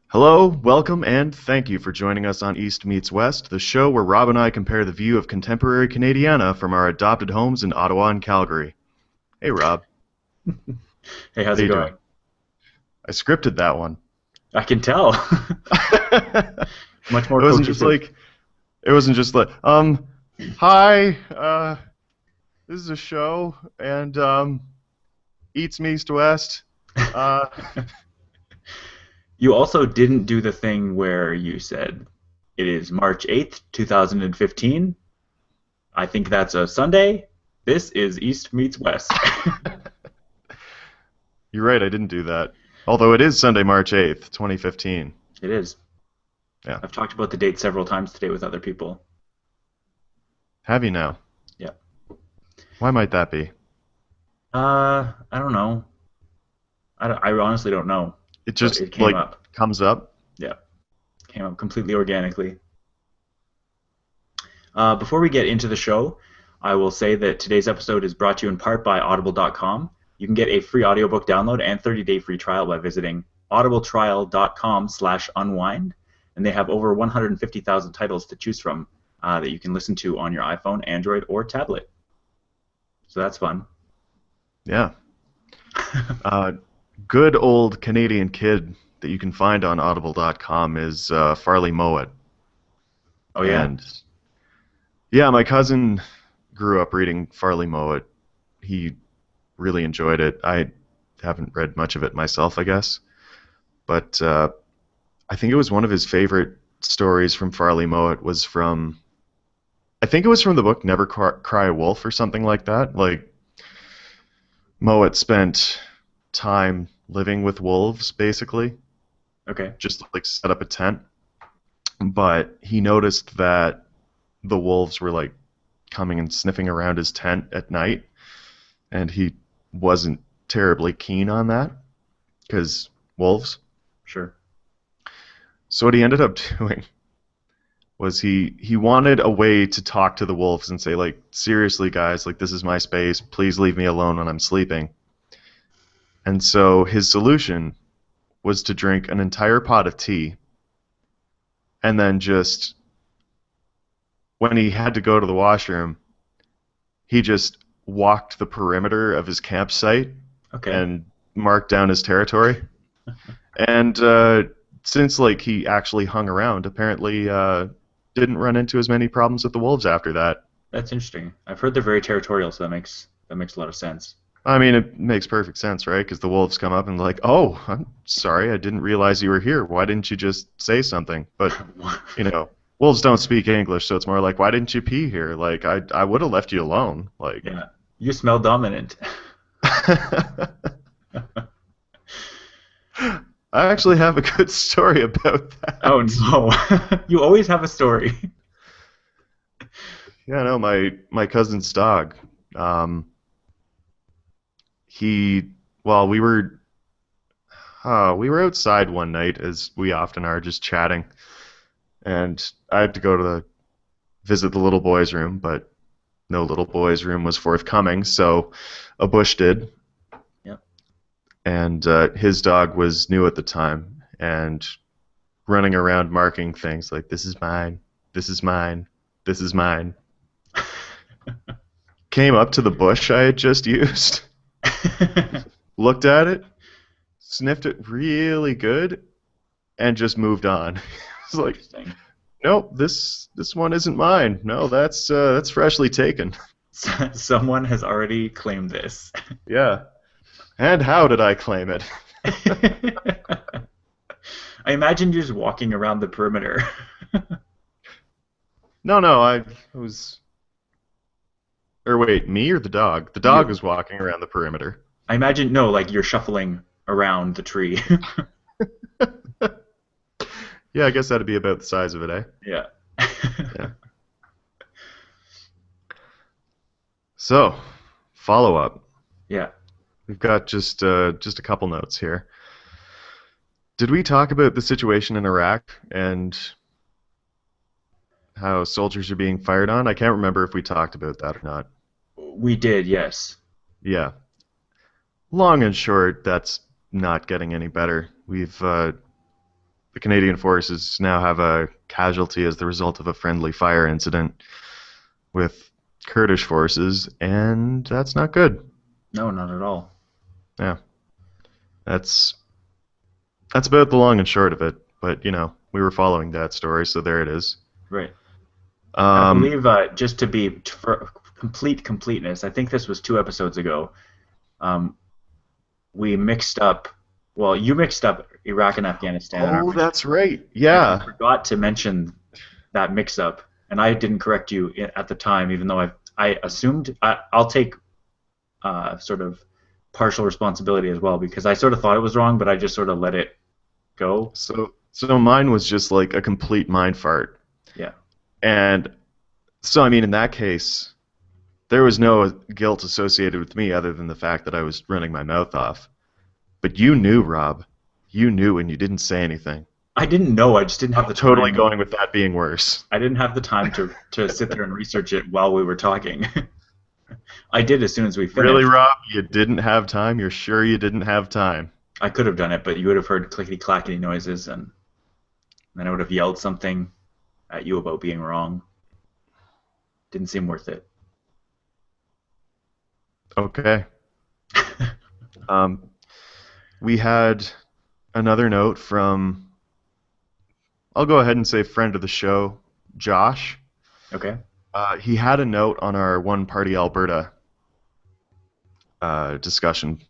Hello, welcome, and thank you for joining us on East Meets West, the show where Rob and I compare the view of contemporary Canadiana from our adopted homes in Ottawa and Calgary. Hey, Rob. Hey, How how's it you going? doing? I scripted that one. I can tell. Much It more wasn't just cohesive. like, it wasn't just like, hi, this is a show, and, East Meets West. Uh, You also didn't do the thing where you said it is March 8th, 2015. I think that's a Sunday. This is East Meets West. you're right, I didn't do that. Although it is Sunday, March 8th, 2015. It is. Yeah. I've talked about the date several times today with other people. Have you now? Yeah. Why might that be? I don't know. I honestly don't know, It but just, it came like, up. comes up? Yeah, came up completely organically. Before we get into the show, I will say that today's episode is brought to you in part by Audible.com. You can get a free audiobook download and 30-day free trial by visiting audibletrial.com/unwind, and they have over 150,000 titles to choose from that you can listen to on your iPhone, Android, or tablet. So that's fun. Yeah. Uh, Good old Canadian kid that you can find on audible.com is Farley Mowat. Oh yeah, And yeah, my cousin grew up reading Farley Mowat. He really enjoyed it. I haven't read much of it myself, I guess. But I think it was one of his favorite stories from Farley Mowat was from, I think it was from the book Never Cry Wolf or something like that. Like, Mowat spent time living with wolves, basically, okay. just like set up a tent. But he noticed that the wolves were like coming and sniffing around his tent at night, and he wasn't terribly keen on that because wolves. Sure. So what he ended up doing was he wanted a way to talk to the wolves and say, like, seriously guys, like, this is my space, please leave me alone when I'm sleeping. And so his solution was to drink an entire pot of tea and then just when he had to go to the washroom, he just walked the perimeter of his campsite Okay. and marked down his territory. And since like he actually hung around, apparently didn't run into as many problems with the wolves after that. That's interesting. I've heard they're very territorial, so that makes a lot of sense. I mean, it makes perfect sense, right? Because the wolves come up and like, "Oh, I'm sorry, I didn't realize you were here. Why didn't you just say something?" But wolves don't speak English, so it's more like, "Why didn't you pee here?" Like, I would have left you alone. Like, Yeah. You smell dominant. I actually have a good story about Oh that. no. You always have a story. Yeah, no, my cousin's dog. Um, he, well, we were outside one night, as we often are, just chatting, and I had to go to visit the little boy's room, but no little boy's room was forthcoming, so a bush did, Yep. and his dog was new at the time, and running around marking things like, this is mine, this is mine, this is mine. Came up to the bush I had just used, looked at it, sniffed it really good, and just moved on. It's like, Interesting. nope, this one isn't mine. No, that's freshly taken. Someone has already claimed this. Yeah. And how did I claim it? I imagine you just walking around the perimeter. No, no, I was. Or wait, me or the dog? The dog You. was walking around the perimeter. I imagine no, like you're shuffling around the tree. Yeah, I guess that'd be about the size of it, eh? Yeah. Yeah. So, follow up. Yeah. We've got just a couple notes here. Did we talk about the situation in Iraq and how soldiers are being fired on? I can't remember if we talked about that or not. We did, yes. Yeah. Long and short, that's not getting any better. The the Canadian forces now have a casualty as the result of a friendly fire incident with Kurdish forces, and that's not good. No, not at all. Yeah, that's that's about the long and short of it. But we were following that story, so there it is. Right. I Um, believe, just to be for complete completeness, I think this was 2 episodes ago. Um, we mixed up. Well, you mixed up Iraq and Afghanistan in our oh, mission, that's right. and I Yeah. forgot to mention that mix-up, and I didn't correct you at the time, even though I assumed I'll take sort of partial responsibility as well because I sort of thought it was wrong, but I just sort of let it go. So mine was just like a complete mind fart, Yeah, and so I mean, in that case, there was no guilt associated with me other than the fact that I was running my mouth off. But you knew, Rob. You knew, and you didn't say anything. I didn't know. I just didn't have I'm the totally time. going with that being worse. I didn't have the time to sit there and research it while we were talking. I did as soon as we Really, finished. Rob? You didn't have time? You're sure you didn't have time? I could have done it, but you would have heard clickety clackety noises, and then I would have yelled something at you about being wrong. Didn't seem worth it. Okay. Um, we had another note from, I'll go ahead and say friend of the show, Josh. Okay. He had a note on our One Party Alberta discussion,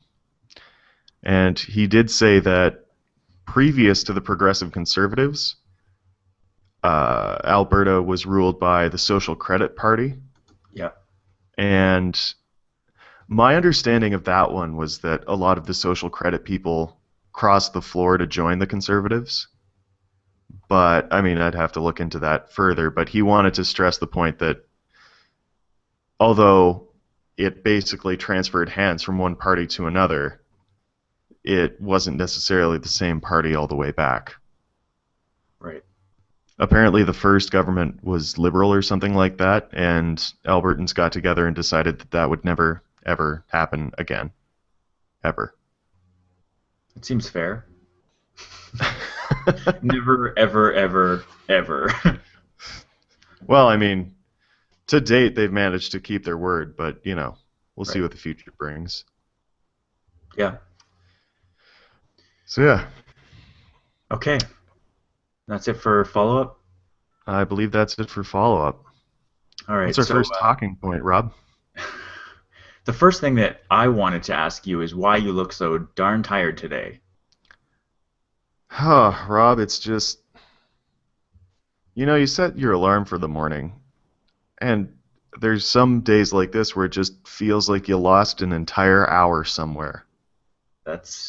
and he did say that previous to the Progressive Conservatives, Alberta was ruled by the Social Credit Party, Yeah. and my understanding of that one was that a lot of the social credit people crossed the floor to join the Conservatives. But, I mean, I'd have to look into that further. But he wanted to stress the point that although it basically transferred hands from one party to another, it wasn't necessarily the same party all the way back. Right. Apparently, the first government was liberal or something like that, and Albertans got together and decided that that would never, ever happen again. Ever. It seems fair. Never, ever, ever, ever. Well, I mean, to date, they've managed to keep their word, but, we'll see Right. what the future brings. Yeah. So, yeah, Okay. That's it for follow up. I believe that's it for follow up. All What's right. our So first talking point, Rob? the first thing that I wanted to ask you is why you look so darn tired today. Rob, it's just, you set your alarm for the morning, and there's some days like this where it just feels like you lost an entire hour somewhere.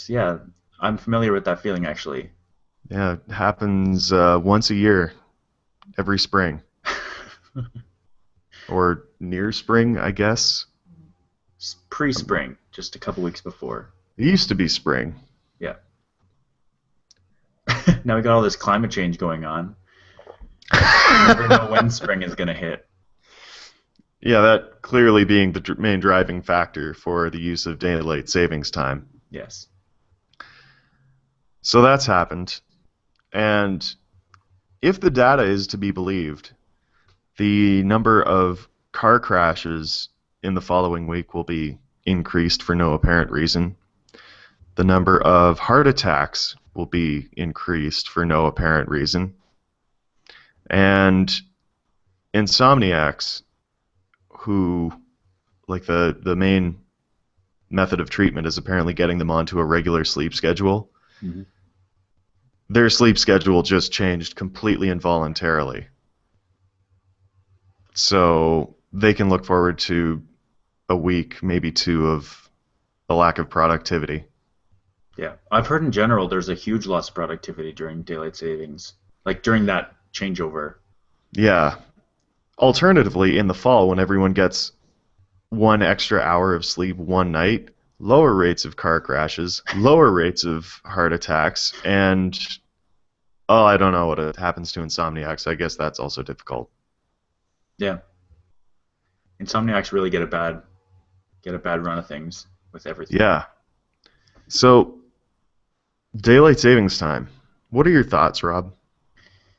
Yeah, I'm familiar with that feeling actually. Yeah, it happens once a year, every spring, or near spring, I guess. Pre-spring, just a couple weeks before. It used to be spring. Yeah. Now we got all this climate change going on. You never know when spring is going to hit. Yeah, that clearly being the main driving factor for the use of daylight savings time. Yes. So that's happened. And if the data is to be believed, the number of car crashes in the following week will be increased for no apparent reason. The number of heart attacks will be increased for no apparent reason. And insomniacs, who, like the main method of treatment is apparently getting them onto a regular sleep schedule, Hmm. their sleep schedule just changed completely involuntarily. So they can look forward to a week, maybe two, of a lack of productivity. Yeah. I've heard in general there's a huge loss of productivity during daylight savings, like during that changeover. Yeah. Alternatively, in the fall, when everyone gets 1 extra hour of sleep one night, lower rates of car crashes, lower rates of heart attacks, and oh, I don't know what happens to insomniacs. I guess that's also difficult. Yeah. Insomniacs really get a bad run of things with everything. Yeah. So, daylight savings time. What are your thoughts, Rob?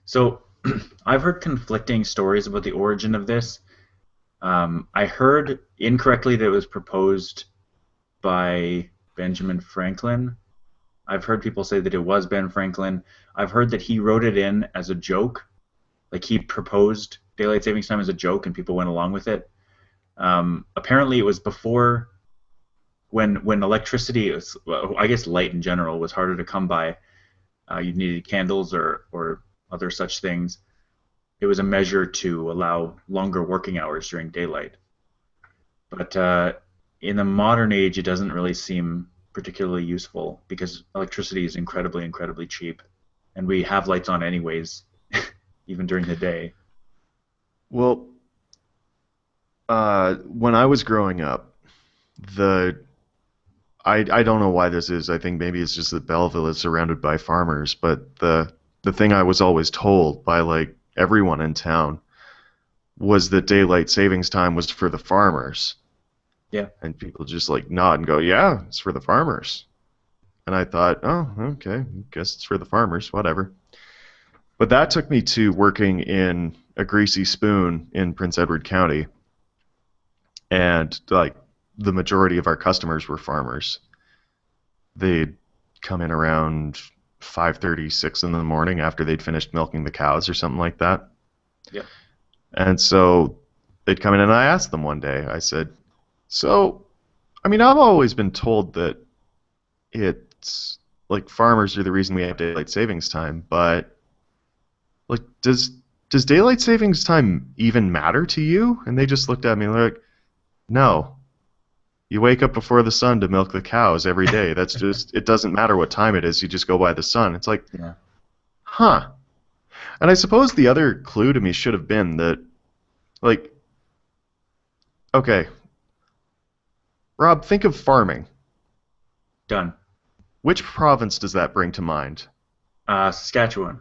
So I've heard conflicting stories about the origin of this. I heard incorrectly that it was proposed by Benjamin Franklin. I've heard people say that it was Ben Franklin. I've heard that he wrote it in as a joke, like he proposed daylight savings time as a joke, and people went along with it. Apparently, it was before when electricity, was, well, I guess light in general, was harder to come by. You needed candles or other such things. It was a measure to allow longer working hours during daylight. But in the modern age, it doesn't really seem particularly useful because electricity is incredibly, incredibly cheap, and we have lights on anyways, even during the day. Well, when I was growing up, the I don't know why this is. I think maybe it's just that Belleville is surrounded by farmers, but the thing I was always told by like everyone in town was that daylight savings time was for the farmers. Yeah, And people just like nod and go, "Yeah, it's for the farmers." And I thought, "Oh, okay, I guess it's for the farmers, whatever." But that took me to working in a greasy spoon in Prince Edward County, and like the majority of our customers were farmers. They'd come in around 5:30, 6 in the morning after they'd finished milking the cows or something like that. yeah. And so they'd come in and I asked them one day, I said, "So, I mean, I've always been told that it's like farmers are the reason we have daylight savings time, but like does daylight savings time even matter to you?" And they just looked at me like, "No. You wake up before the sun to milk the cows every day. That's just it doesn't matter what time it is. You just go by the sun." It's like, Yeah. "Huh." And I suppose the other clue to me should have been that like, okay, Rob, think of farming. Done. Which province does that bring to mind? Saskatchewan.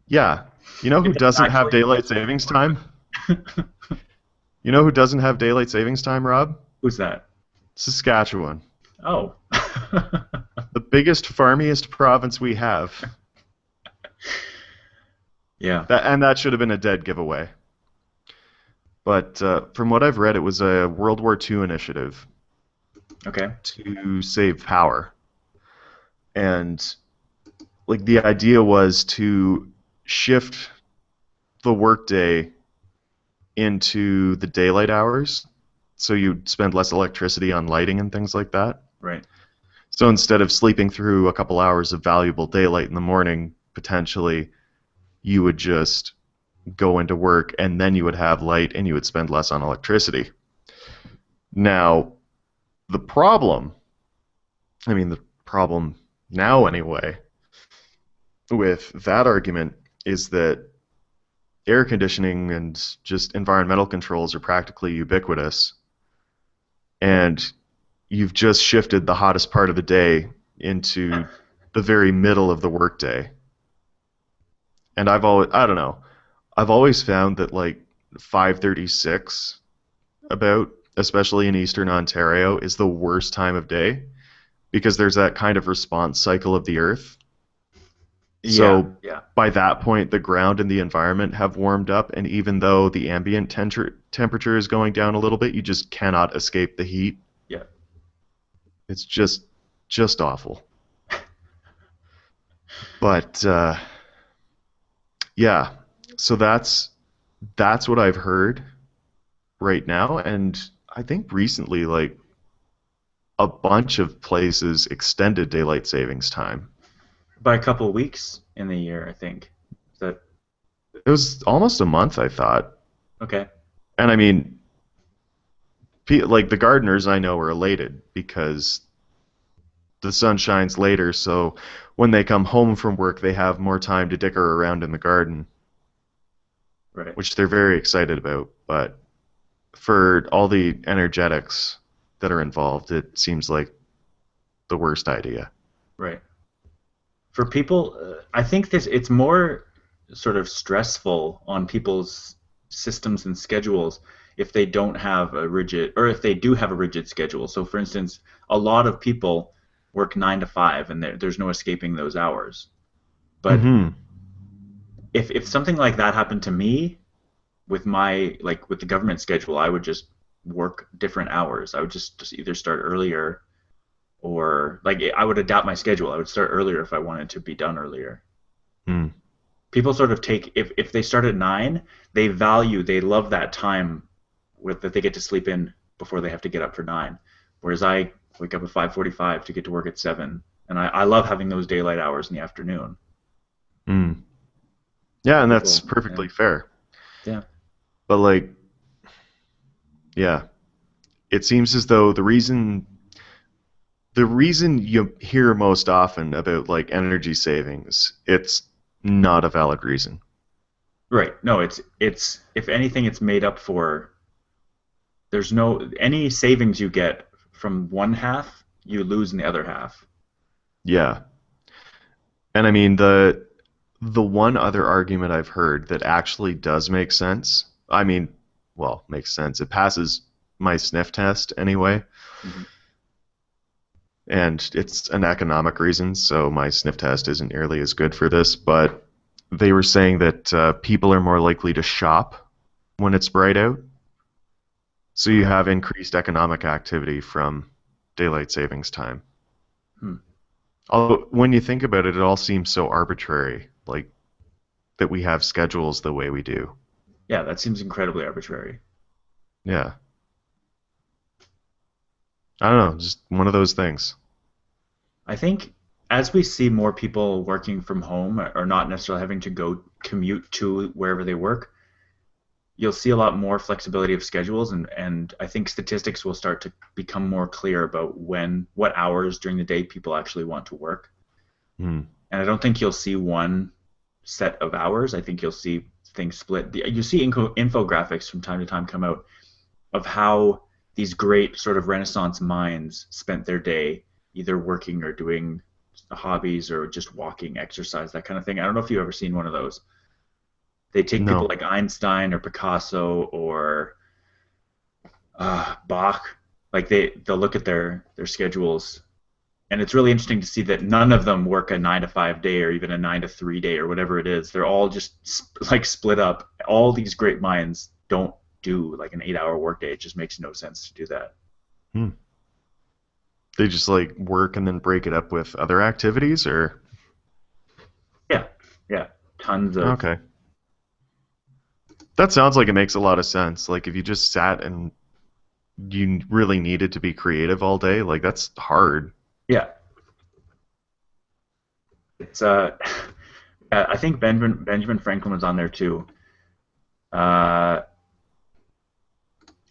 Yeah. You know who It doesn't doesn't have actually daylight exist savings anymore, time? but You know who doesn't have daylight savings time, Rob? who's that? Saskatchewan. Oh. The biggest, farmiest province we have. Yeah. That should have been a dead giveaway. But from what I've read, it was a World War II initiative Okay. to save power. And like the idea was to shift the workday into the daylight hours so you'd spend less electricity on lighting and things like that. Right. So instead of sleeping through a couple hours of valuable daylight in the morning, potentially you would just go into work and then you would have light and you would spend less on electricity. Now, the problem, I mean, the problem now anyway, with that argument is that air conditioning and just environmental controls are practically ubiquitous. And you've just shifted the hottest part of the day into the very middle of the workday. And I don't know, I've always found that like 5:36 about, especially in Eastern Ontario, is the worst time of day because there's that kind of response cycle of the earth. Yeah. So Yeah. by that point, the ground and the environment have warmed up, and even though the ambient temperature is going down a little bit, you just cannot escape the heat. Yeah. It's just awful. But yeah, so that's what I've heard right now, and I think recently, like a bunch of places extended daylight savings time. By a couple of weeks in the year, I think. Is that It was almost a month, I thought. okay? And I mean, like the gardeners I know are elated because the sun shines later, so when they come home from work, they have more time to dicker around in the garden, Right. which they're very excited about. But for all the energetics that are involved, it seems like the worst idea. Right. For people, I think this it's more sort of stressful on people's systems and schedules if they don't have a rigid, or if they do have a rigid schedule. So, for instance, a lot of people work 9 to 5, and there's no escaping those hours. But Mm-hmm. if something like that happened to me with my like with the government schedule, I would just work different hours. I would just either start earlier or like I would adapt my schedule. I would start earlier if I wanted to be done earlier. Mm. People sort of take if they start at 9, they love that time with that they get to sleep in before they have to get up for 9. Whereas I wake up at 5:45 to get to work at 7, and I love having those daylight hours in the afternoon. Mm. Yeah, and that's People, yeah, perfectly fair. yeah, But like, yeah, it seems as though the reason you hear most often about like energy savings, it's not a valid reason. right. No, it's if anything, it's made up for. There's no any savings you get from one half, you lose in the other half. Yeah. And I mean the one other argument I've heard that actually does make sense. I mean, well, makes sense. It passes my sniff test anyway, Hmm. and it's an economic reason, so my sniff test isn't nearly as good for this, but they were saying that people are more likely to shop when it's bright out, so you have increased economic activity from daylight savings time. Hmm. Although when you think about it, it all seems so arbitrary, like that we have schedules the way we do. Yeah, that seems incredibly arbitrary. Yeah. I don't know, just one of those things. I think as we see more people working from home or not necessarily having to go commute to wherever they work, you'll see a lot more flexibility of schedules, and I think statistics will start to become more clear about what hours during the day people actually want to work. Hmm. And I don't think you'll see one set of hours. I think you'll see things split. You see infographics from time to time come out of how these great sort of Renaissance minds spent their day either working or doing hobbies or just walking, exercise, that kind of thing. I don't know if you've ever seen one of those. They take people No. like Einstein or Picasso or Bach, like they'll look at their schedules, and it's really interesting to see that none of them work a 9 to 5 day or even a 9 to 3 day or whatever it is. They're all just like split up. All these great minds don't do like an 8 hour workday. It just makes no sense to do that. Hmm. They just like work and then break it up with other activities or Yeah, yeah, tons of. okay. That sounds like it makes a lot of sense. Like if you just sat and you really needed to be creative all day, like that's hard. Yeah, it's I think Benjamin Franklin was on there too. Uh,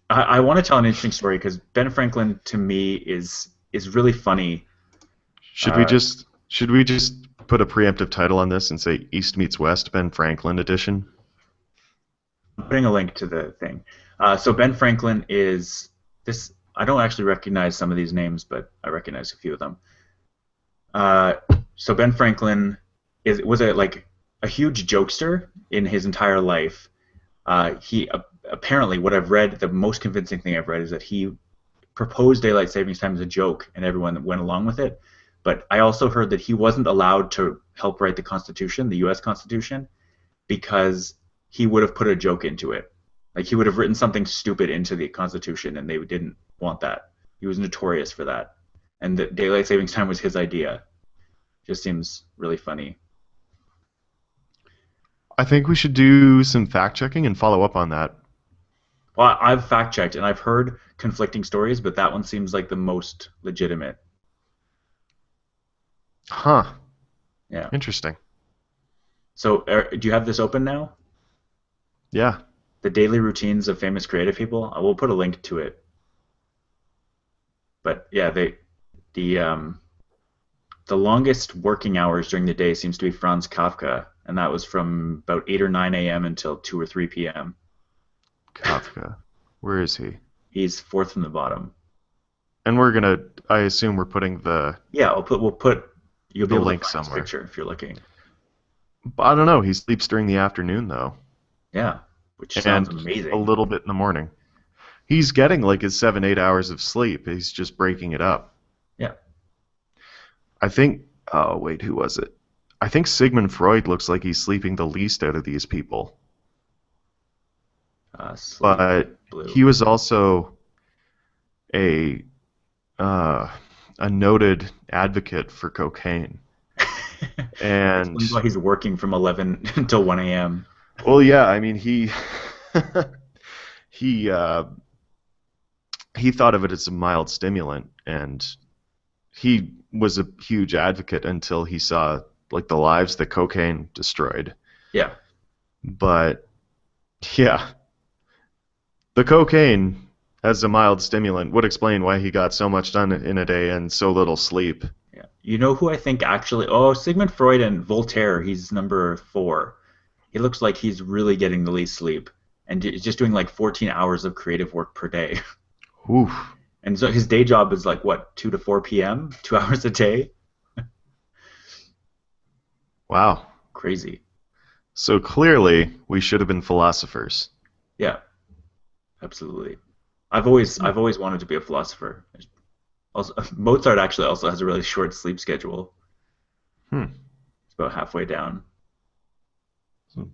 I want to tell an interesting story because Ben Franklin to me is really funny. Uh, Should we just put a preemptive title on this and say East meets West, Ben Franklin edition? I'm putting a link to the thing. So Ben Franklin is this. I don't actually recognize some of these names, but I recognize a few of them. Uh, so Ben Franklin was a huge jokester in his entire life. He apparently what I've read, the most convincing thing I've read is that he proposed daylight savings time as a joke, and everyone went along with it. But I also heard that he wasn't allowed to help write the Constitution, the U.S. Constitution, because he would have put a joke into it. Like he would have written something stupid into the Constitution, and they didn't want that. He was notorious for that, and the daylight savings time was his idea. Just seems really funny. I think we should do some fact checking and follow up on that. Well, I've fact checked and I've heard conflicting stories, but that one seems like the most legitimate. Huh. Yeah. Interesting. So, do you have this open now? Yeah. The daily routines of famous creative people. I will put a link to it. But yeah, the the longest working hours during the day seems to be Franz Kafka, and that was from about 8 or 9 a.m. until 2 or 3 p.m. Kafka. Where is he? He's fourth from the bottom. And I assume we're putting Yeah, you'll be the able to link find this somewhere. picture if you're looking. I don't know. He sleeps during the afternoon though, Yeah, which sounds and a amazing. little bit in the morning. He's getting like his 7, 8 hours of sleep. He's just breaking it up. Yeah. I think. Oh wait, who was it? I think Sigmund Freud looks like he's sleeping the least out of these people. Sleep But blue. he was also a uh, a noted advocate for cocaine. Explains And why he's working from 11 until 1 a.m. well, yeah, I mean he he thought of it as a mild stimulant, and he was a huge advocate until he saw like the lives that cocaine destroyed. Yeah. But yeah, the cocaine as a mild stimulant would explain why he got so much done in a day and so little sleep. Yeah. You know who I think actually? Oh, Sigmund Freud and Voltaire. He's number four. He looks like he's really getting the least sleep, and he's just doing like 14 hours of creative work per day. Oof. And so his day job is like what, 2 to 4 p.m., 2 hours a day. Wow. Crazy. So clearly we should have been philosophers. Yeah, absolutely. I've always wanted to be a philosopher. Also, Mozart actually also has a really short sleep schedule. Hmm. It's about halfway down.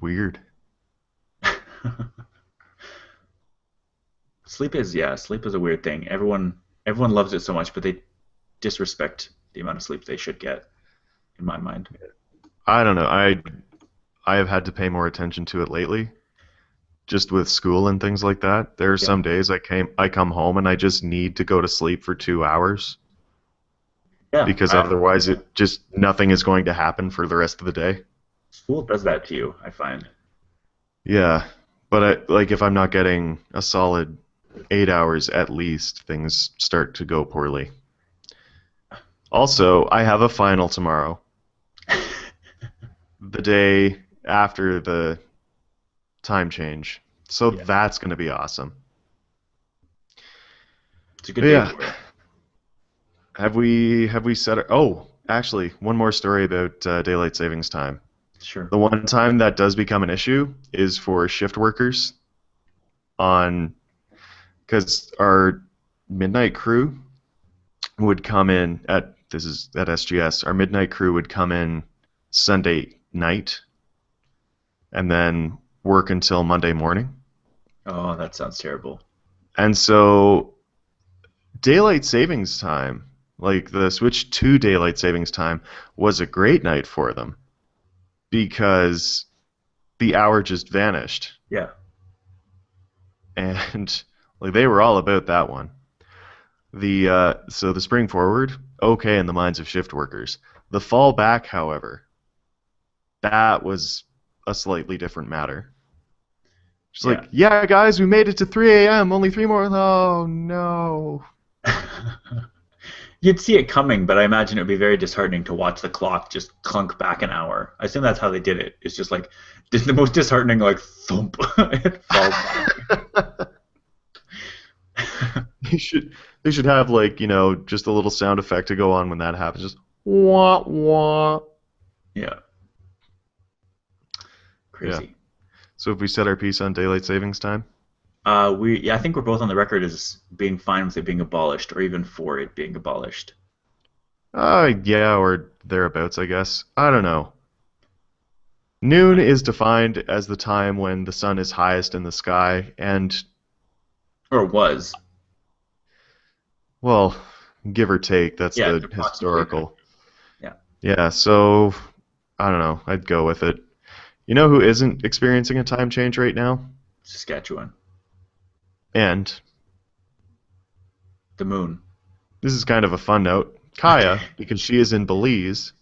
Weird. Sleep is a weird thing. Everyone loves it so much, but they disrespect the amount of sleep they should get, in my mind. I don't know. I have had to pay more attention to it lately, just with school and things like that. There are Yeah. some days I come home and I just need to go to sleep for 2 hours Yeah. because otherwise it just nothing is going to happen for the rest of the day. School does that to you, I find. Yeah, but like if I'm not getting a solid 8 hours at least, things start to go poorly. Also, I have a final tomorrow, the day after the time change, so Yeah. that's going to be awesome. It's a good But day yeah, for it. have we set? Oh, actually, one more story about daylight savings time. Sure. The one time that does become an issue is for shift workers on because our midnight crew would come in at this is at SGS. Our midnight crew would come in Sunday night and then work until Monday morning. Oh, that sounds terrible. And so daylight savings time, like the switch to daylight savings time, was a great night for them because the hour just vanished. Yeah. And like they were all about that one. The spring forward, okay in the minds of shift workers. The fall back, however, that was a slightly different matter. Just Yeah. like, yeah, guys, we made it to 3 a.m. Only three more. Oh no. You'd see it coming, but I imagine it would be very disheartening to watch the clock just clunk back an hour. I assume that's how they did it. It's just like the most disheartening, like thump, it falls back. They should have like just a little sound effect to go on when that happens. Just wah wah. Yeah, Yeah. crazy. So if we set our piece on daylight savings time, I think we're both on the record as being fine with it being abolished, or even for it being abolished. yeah, or thereabouts, I guess. I don't know. Noon is defined as the time when the sun is highest in the sky, and Or was. well, give or take, that's Yeah, it's the approximately that. historical. Yeah, Yeah, so I don't know. I'd go with it. You know who isn't experiencing a time change right now? Saskatchewan, And the moon. this is kind of a fun note. Okay. Kaya, because she is in Belize,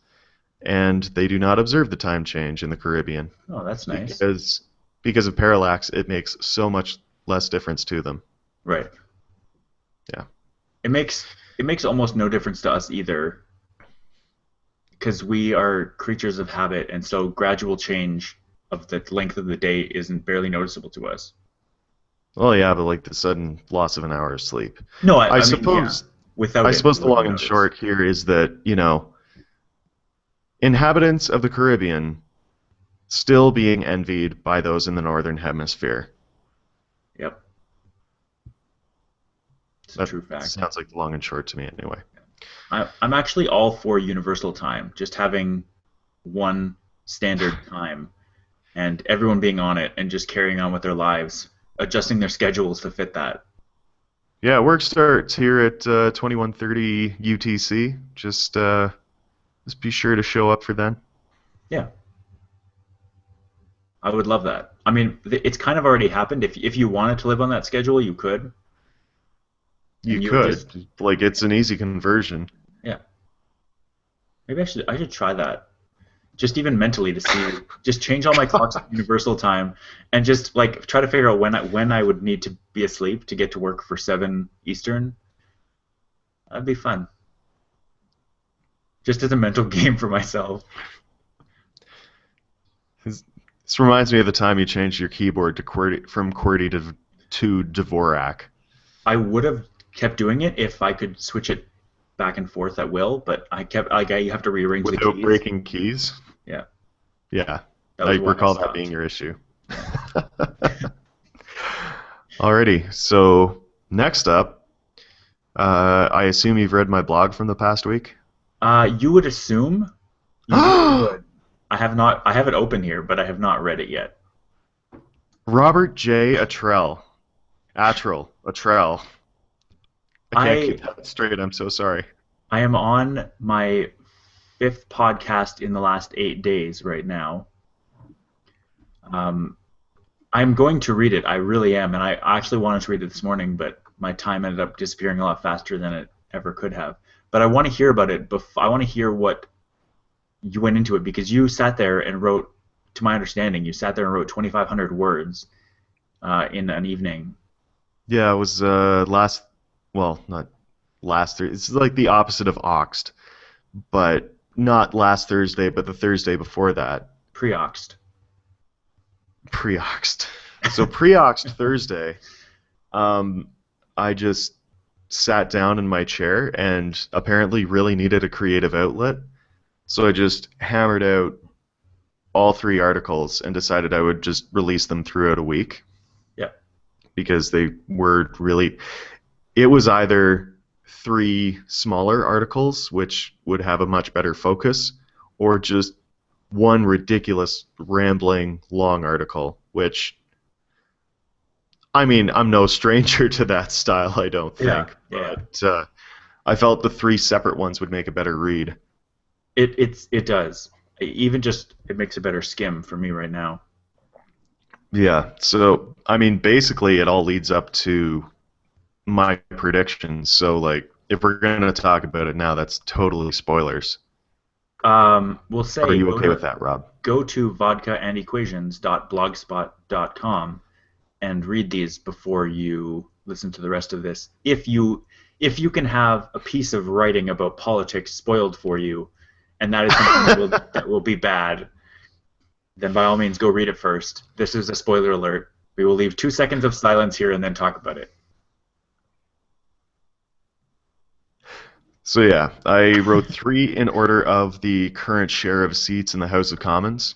and they do not observe the time change in the Caribbean Oh, that's nice. because because of parallax, it makes so much less difference to them. Right. Yeah. It makes almost no difference to us either, because we are creatures of habit, and so gradual change of the length of the day isn't barely noticeable to us. Well, yeah, but like the sudden loss of an hour of sleep. No, I I mean, yeah. suppose I Without it, we suppose the wouldn't long and notice. short here is that, inhabitants of the Caribbean still being envied by those in the northern hemisphere. Yep, it's a That true fact. sounds like the long and short to me anyway. I'm actually all for universal time, just having one standard time and everyone being on it and just carrying on with their lives, adjusting their schedules to fit that. Yeah, work starts here at 21:30 UTC. Just be sure to show up for then. Yeah, I would love that. I mean, it's kind of already happened. If you wanted to live on that schedule, you could, You and you would just could. Like, it's an easy conversion. yeah. Maybe I should try that. Just even mentally to see, just change all my clocks to universal time, and just like try to figure out when I would need to be asleep to get to work for 7 Eastern. That'd be fun. Just as a mental game for myself. This reminds me of the time you changed your keyboard to from QWERTY to Dvorak. I would have kept doing it if I could switch it back and forth at will, but I kept like you have to rearrange the Without keys. breaking keys? Yeah, Yeah, that I was why I recall that being stopped. your issue. Yeah. Alrighty, so next up, I assume you've read my blog from the past week? You would assume you really would. I have not. I have it open here, but I have not read it yet. Robert J. Attrell. Attrell. I can't I keep that straight, I'm so sorry. I am on my fifth podcast in the last 8 days right now. Um, I'm going to read it. I really am, and I actually wanted to read it this morning, but my time ended up disappearing a lot faster than it ever could have. But I want to hear about it. I want to hear what you went into it because you sat there and wrote. To my understanding, you sat there and wrote 2,500 words in an evening. Yeah, it was well, not last Thursday. It's like the opposite of Oxed, but not last Thursday, but the Thursday before that. Pre-oxed. Pre-Oxed. So pre-Oxed Thursday, um, I just sat down in my chair and apparently really needed a creative outlet. So I just hammered out all three articles and decided I would just release them throughout a week Yeah. because they were really. It was either three smaller articles, which would have a much better focus, or just one ridiculous, rambling, long article, which, I mean, I'm no stranger to that style, I don't Yeah. think, Yeah. but I felt the three separate ones would make a better read. It does. Even just it makes a better skim for me right now. Yeah, so, I mean, basically, it all leads up to my predictions, so, like, if we're going to talk about it now, that's totally spoilers. We'll Are say you okay with that, Rob? go to vodkaandequations.blogspot.com and read these before you listen to the rest of this. If you can have a piece of writing about politics spoiled for you, and that is something that will be bad, then by all means go read it first. This is a spoiler alert. We will leave 2 seconds of silence here and then talk about it. So yeah, I wrote three in order of the current share of seats in the House of Commons.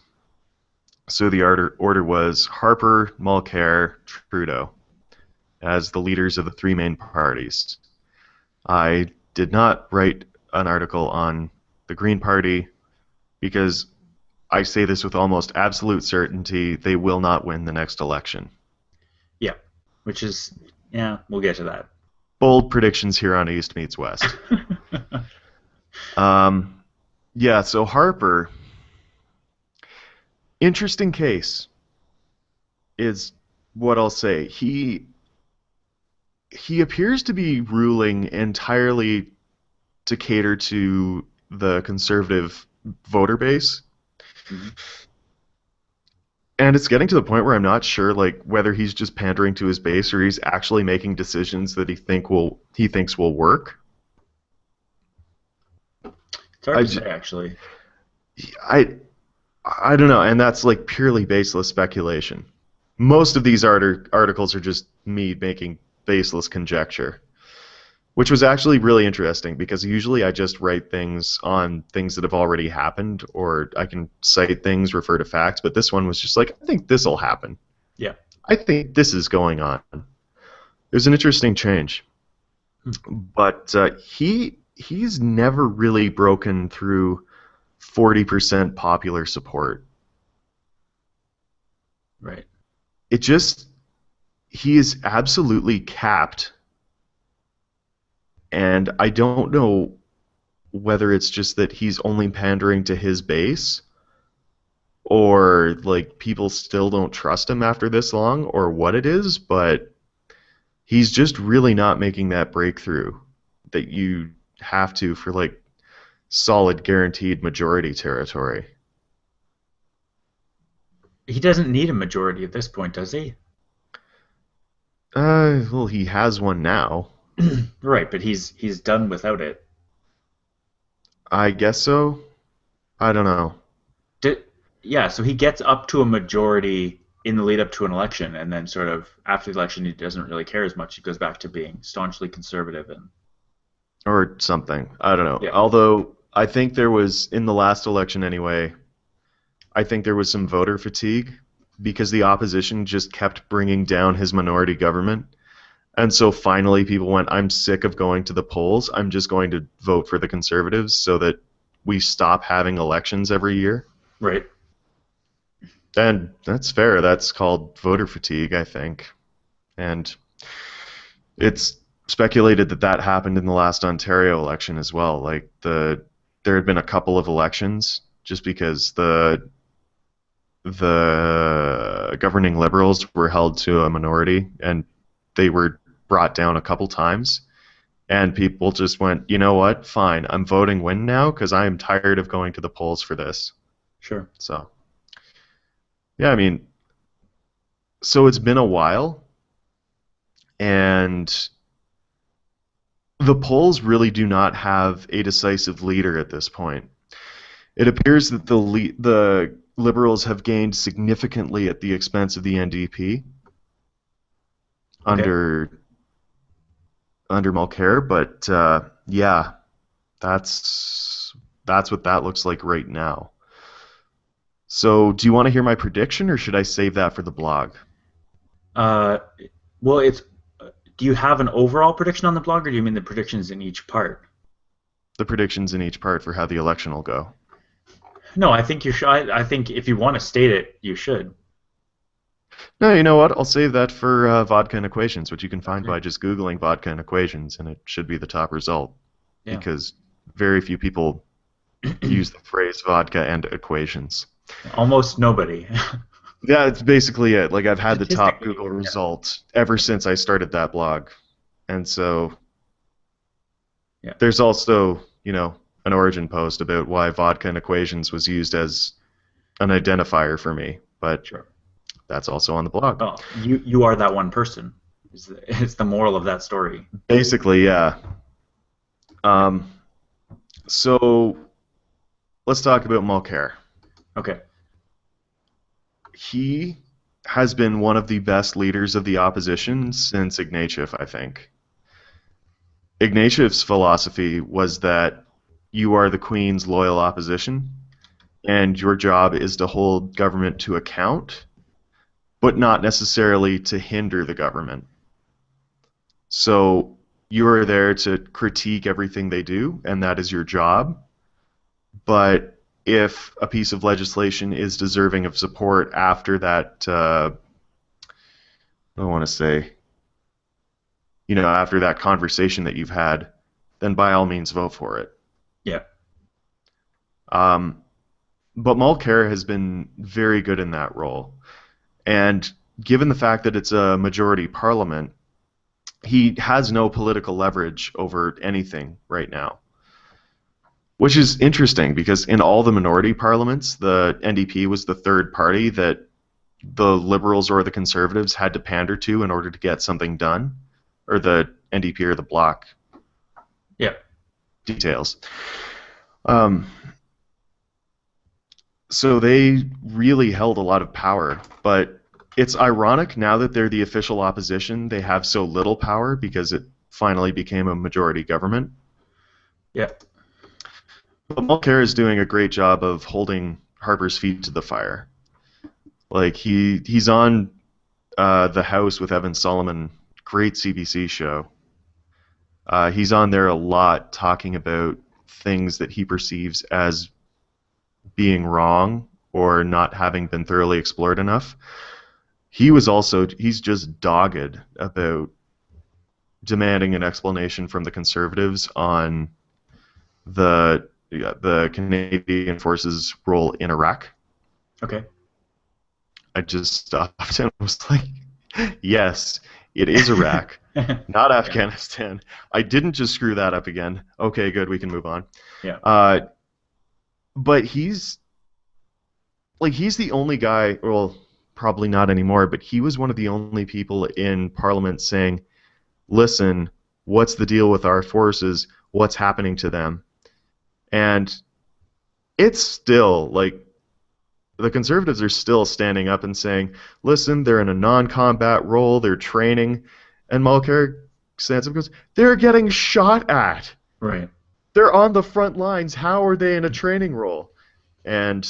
So the order was Harper, Mulcair, Trudeau as the leaders of the three main parties. I did not write an article on the Green Party because I say this with almost absolute certainty, they will not win the next election. Yeah, which is yeah, we'll get to that. Bold predictions here on East Meets West. Um, yeah, so Harper, interesting case is what I'll say. He appears to be ruling entirely to cater to the conservative voter base. Mhm. And it's getting to the point where I'm not sure like whether he's just pandering to his base or he's actually making decisions that he thinks will work. It's hard I, to j- say actually. I I don't know, and that's like purely baseless speculation. Most of these articles are just me making baseless conjecture, which was actually really interesting because usually I just write things on things that have already happened or I can cite things, refer to facts, but this one was just like, I think this will happen. Yeah. I think this is going on. It was an interesting change. Hmm. But he's never really broken through 40% popular support. Right. It just, he is absolutely capped. And I don't know whether it's just that he's only pandering to his base or like people still don't trust him after this long or what it is, but he's just really not making that breakthrough that you have to for like solid guaranteed majority territory. He doesn't need a majority at this point, does he? Well, he has one now. Right, but he's done without it. I guess so. I don't know. Did, yeah, so he gets up to a majority in the lead up to an election, and then sort of after the election, he doesn't really care as much. He goes back to being staunchly conservative, and Or something. I don't know. yeah, Although I think there was, in the last election anyway, I think there was some voter fatigue because the opposition just kept bringing down his minority government. And so finally people went, I'm sick of going to the polls. I'm just going to vote for the conservatives so that we stop having elections every year. right. And that's fair. That's called voter fatigue, I think. And it's speculated that that happened in the last Ontario election as well. Like there had been a couple of elections just because the governing Liberals were held to a minority and they were brought down a couple times. And people just went, you know what? Fine, I'm voting Win now because I am tired of going to the polls for this. Sure. So, yeah, I mean, so it's been a while, and the polls really do not have a decisive leader at this point. It appears that the Liberals have gained significantly at the expense of the NDP Okay. under Mulcair, but yeah, that's what that looks like right now. So, do you want to hear my prediction, or should I save that for the blog? Uh, well, it's. Do you have an overall prediction on the blog, or do you mean the predictions in each part? The predictions in each part for how the election will go. No, I think you should. I think if you want to state it, you should. No, you know what? I'll save that for vodka and equations, which you can find Okay. by just Googling vodka and equations, and it should be the top result Yeah. because very few people use the phrase vodka and equations. Almost nobody. Yeah, it's basically it. Like I've had the top Statistically. Google Yeah. result ever since I started that blog. And so Yeah. there's also, an origin post about why vodka and equations was used as an identifier for me, but Sure. that's also on the blog. Well, you are that one person. Is the moral of that story. Basically, yeah. Um, so let's talk about Mulcair. Okay. He has been one of the best leaders of the opposition since Ignatieff, I think. Ignatieff's philosophy was that you are the Queen's loyal opposition, and your job is to hold government to account, but not necessarily to hinder the government. So you are there to critique everything they do, and that is your job. But if a piece of legislation is deserving of support after that, I want to say, after that conversation that you've had, then by all means vote for it. Yeah. Um, but Mulcair has been very good in that role. And given the fact that it's a majority parliament, he has no political leverage over anything right now. Which is interesting because in all the minority parliaments, the NDP was the third party that the Liberals or the Conservatives had to pander to in order to get something done, or the NDP or the Bloc Yeah. details. So they really held a lot of power, but it's ironic now that they're the official opposition, they have so little power because it finally became a majority government. Yeah. But Mulcair is doing a great job of holding Harper's feet to the fire. Like he's on The House with Evan Solomon, great CBC show. He's on there a lot talking about things that he perceives as being wrong or not having been thoroughly explored enough. He's just dogged about demanding an explanation from the conservatives on the Canadian Forces role in Iraq. Okay. I just stopped and was like, yes, it is Iraq, not Yeah. Afghanistan. I didn't just screw that up again. Okay, good, we can move on. Yeah. Uh, but he's the only guy, well, probably not anymore, but he was one of the only people in Parliament saying, listen, what's the deal with our forces? What's happening to them? And it's still like the conservatives are still standing up and saying, listen, they're in a non-combat role, they're training, and Mulcair stands up and goes, they're getting shot at. Right. They're on the front lines. How are they in a training role? And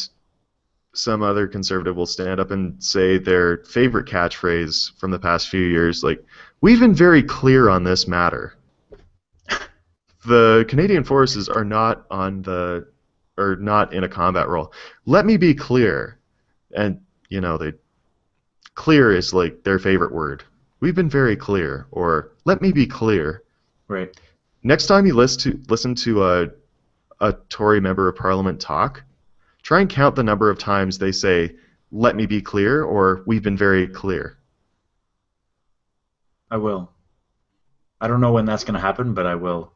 some other conservative will stand up and say their favorite catchphrase from the past few years, like, we've been very clear on this matter. The Canadian forces are not in a combat role. Let me be clear. And they clear is like their favorite word. We've been very clear, or let me be clear. Right. Next time you listen to a Tory member of Parliament talk, try and count the number of times they say, let me be clear, or we've been very clear. I will. I don't know when that's going to happen, but I will.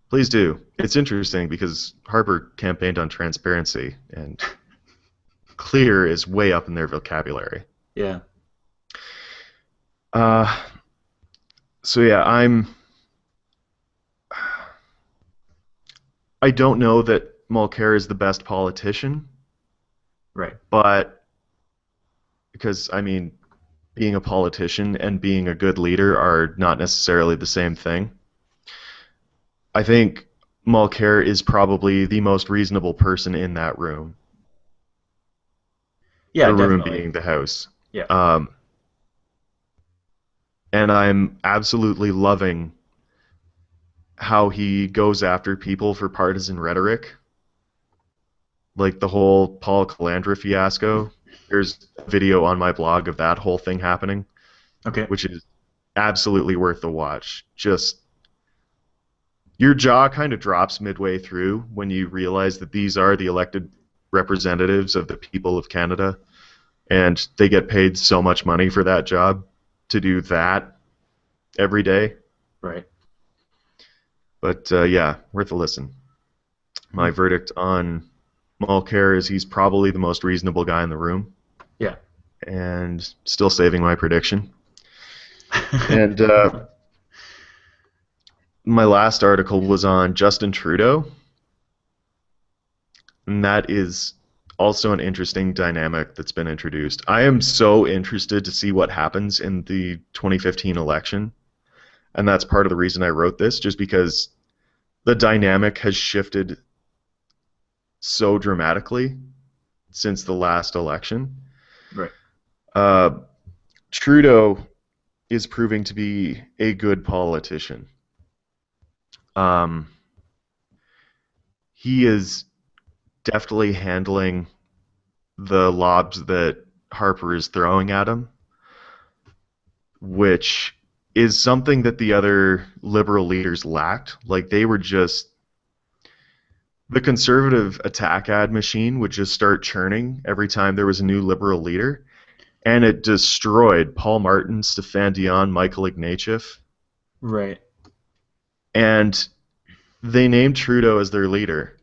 Please do. It's interesting because Harper campaigned on transparency, and clear is way up in their vocabulary. Yeah. Uh, so yeah, I don't know that Mulcair is the best politician, Right. but because I mean, being a politician and being a good leader are not necessarily the same thing. I think Mulcair is probably the most reasonable person in that room. Yeah, The room definitely. being the House. Yeah. Um, and I'm absolutely loving how he goes after people for partisan rhetoric, like the whole Paul Calandra fiasco. There's a video on my blog of that whole thing happening, Okay. which is absolutely worth the watch. Just your jaw kind of drops midway through when you realize that these are the elected representatives of the people of Canada, and they get paid so much money for that job to do that every day. Right. But yeah, worth a listen. My Mm. verdict on Mulcair is he's probably the most reasonable guy in the room, Yeah. and still saving my prediction. And my last article was on Justin Trudeau, and that is also an interesting dynamic that's been introduced. I am so interested to see what happens in the 2015 election, and that's part of the reason I wrote this, just because the dynamic has shifted so dramatically since the last election. Right. Uh, Trudeau is proving to be a good politician. Um, he is deftly handling the lobs that Harper is throwing at him, which is something that the other liberal leaders lacked. Like they were just the conservative attack ad machine would just start churning every time there was a new liberal leader, and it destroyed Paul Martin, Stéphane Dion, Michael Ignatieff, Right. and they named Trudeau as their leader.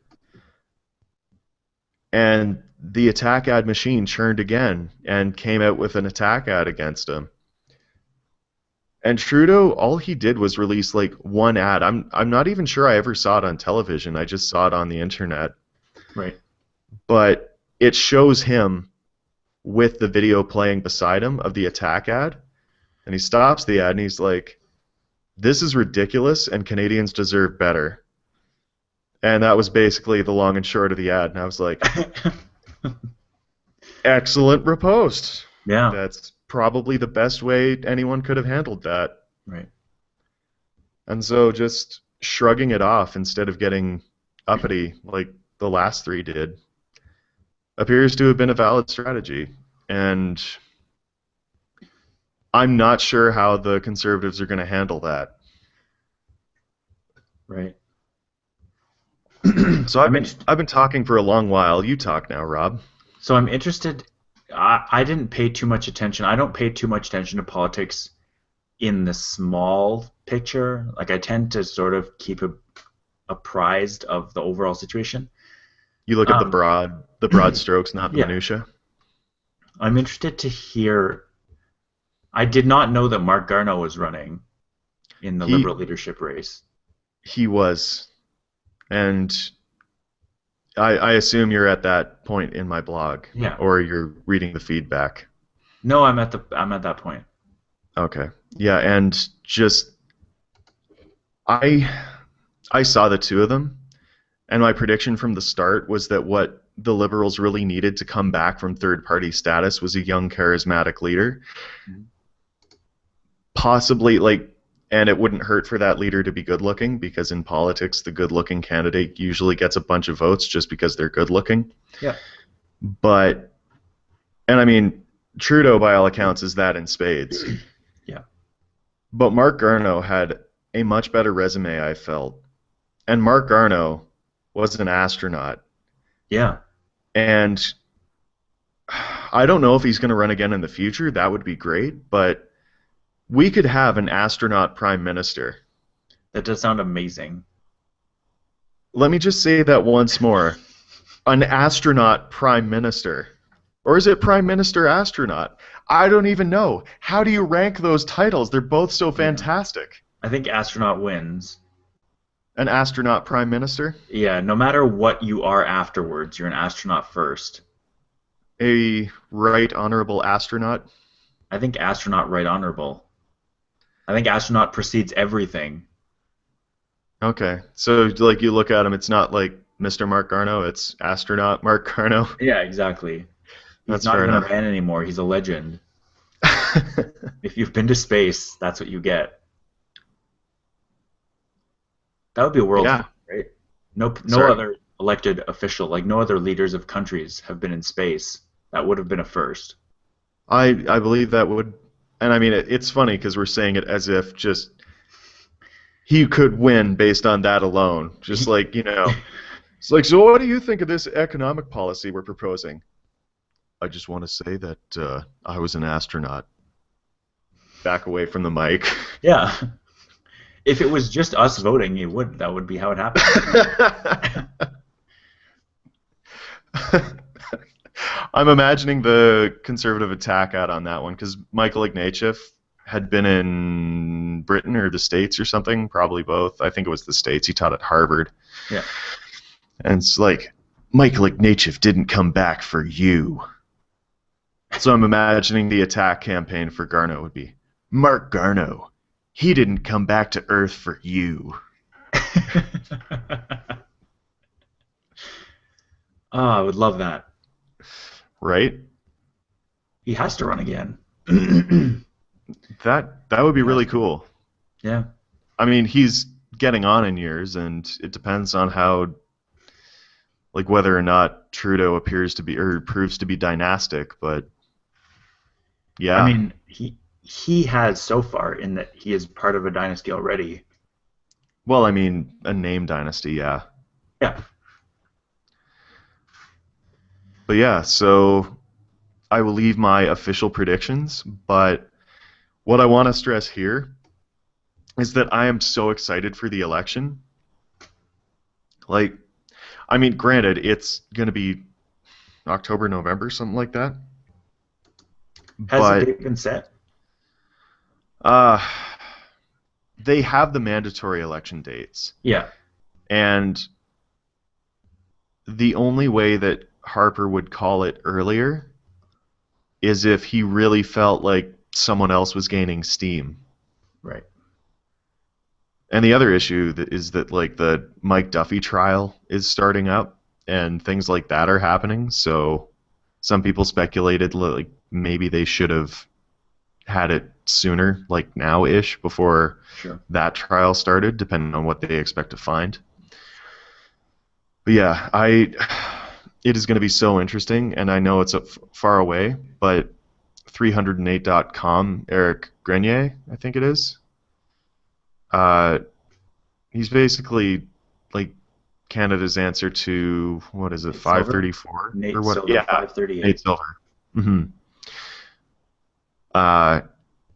And the attack ad machine churned again and came out with an attack ad against him. And Trudeau, all he did was release like one ad. I'm not even sure I ever saw it on television. I just saw it on the internet. Right. But it shows him with the video playing beside him of the attack ad, and he stops the ad and he's like, "This is ridiculous, and Canadians deserve better." And that was basically the long and short of the ad. And I was like, "Excellent riposte. Yeah. That's probably the best way anyone could have handled that." Right. And so just shrugging it off instead of getting uppity like the last three did appears to have been a valid strategy. And I'm not sure how the Conservatives are going to handle that. Right. So I'm interested. I've been talking for a long while. You talk now, Rob. So I'm interested. I didn't pay too much attention. I don't pay too much attention to politics in the small picture. Like I tend to sort of keep apprised of the overall situation. You look at Um, the broad strokes, not the yeah, minutia. I'm interested to hear. I did not know that Mark Garneau was running in the He Liberal leadership race. he was, and I assume you're at that point in my blog, Yeah. or you're reading the feedback. No, I'm at that point. Okay. Yeah, and just I I saw the two of them, and my prediction from the start was that what the Liberals really needed to come back from third party status was a young, charismatic leader. Mhm. Possibly, and it wouldn't hurt for that leader to be good looking, because in politics, the good looking candidate usually gets a bunch of votes just because they're good looking. Yeah. But, and I mean, Trudeau, by all accounts, is that in spades. Yeah. But Mark Garneau had a much better resume, I felt. And Mark Garneau was an astronaut. Yeah. And I don't know if he's going to run again in the future. That would be great. But we could have an astronaut prime minister. That does sound amazing. Let me just say that once more. An astronaut prime minister. Or is it prime minister astronaut? I don't even know. How do you rank those titles? They're both so Yeah. fantastic. I think astronaut wins. An astronaut prime minister? Yeah, no matter what you are afterwards, you're an astronaut first. A right honorable astronaut? I think astronaut right honorable. I think astronaut precedes everything. Okay. So, like, you look at him, it's not like Mr. Mark Garneau, it's astronaut Mark Garneau. Yeah, exactly. He's That's not fair even a enough. man anymore. He's a legend. If you've been to space, that's what you get. That would be a world Yeah. first, right? No Sorry. other elected official, like no other leaders of countries have been in space. That would have been a first. I believe that would, and I mean, it's funny because we're saying it as if just he could win based on that alone. Just like, it's like, so what do you think of this economic policy we're proposing? I just want to say that I was an astronaut. Back away from the mic. Yeah. If it was just us voting, that would be how it happened. I'm imagining the conservative attack out on that one because Michael Ignatieff had been in Britain or the States or something, probably both. I think it was the States. He taught at Harvard. Yeah. And it's like, Michael Ignatieff didn't come back for you. So I'm imagining the attack campaign for Garneau would be, Mark Garneau, he didn't come back to Earth for you. Oh, I would love that. Right? He has to run again. That would be He has really to. cool. Yeah. I mean, he's getting on in years, and it depends on how, like, whether or not Trudeau appears to be or proves to be dynastic. But I yeah, mean, he has so far in that he is part of a dynasty already. well, I mean, a name dynasty, yeah. Yeah. But yeah, so I will leave my official predictions. But what I want to stress here is that I am so excited for the election. Like, I mean, granted, it's going to be October, November, something like that. Has a But date been set? uh, they have the mandatory election dates. Yeah. And the only way that Harper would call it earlier is if he really felt like someone else was gaining steam. Right. And the other issue is that like the Mike Duffy trial is starting up and things like that are happening. So some people speculated like maybe they should have had it sooner, like now-ish, before Sure. that trial started, depending on what they expect to find. But yeah, it is going to be so interesting, and I know it's far away, but 308.com, Eric Grenier, I think it is. Uh, he's basically like Canada's answer to what is it, Nate Silver? 534 or Nate what? Silver, Yeah, Nate 538. Silver. hmm Uh,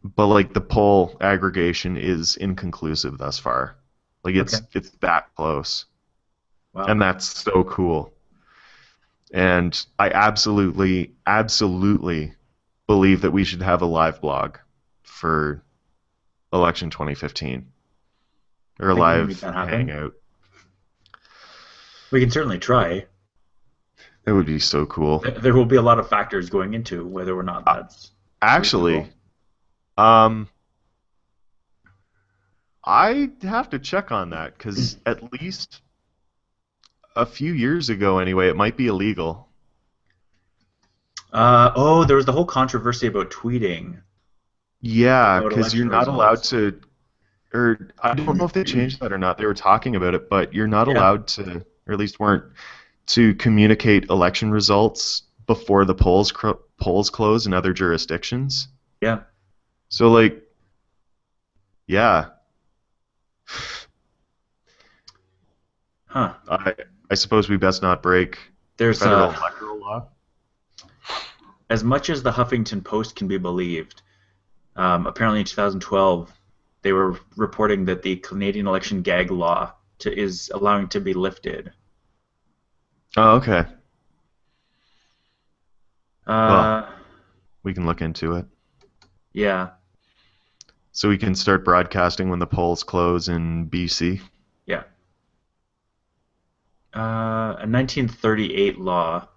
but like the poll aggregation is inconclusive thus far. Like Okay. it's that close, Wow. and that's so cool. And I absolutely, absolutely believe that we should have a live blog for election 2015 or a Think we can make live that happen? hangout. We can certainly try. It would be so cool. There will be a lot of factors going into whether or not Uh, that's Actually, reasonable. um, I have to check on that because at least a few years ago, anyway, it might be illegal. Oh, there was the whole controversy about tweeting Yeah, about because you're election not allowed results. to, or I don't know if they changed that or not. They were talking about it, but you're not Yeah, allowed to, or at least weren't, to communicate election results before the polls close in other jurisdictions. yeah. So like, yeah, Huh. I I suppose we best not break There's federal electoral law. as much as the Huffington Post can be believed. Apparently, in 2012, they were reporting that the Canadian election gag law is allowing to be lifted. Oh, okay. Well, Uh, we can look into it. yeah, So we can start broadcasting when the polls close in BC. yeah. A 1938 law,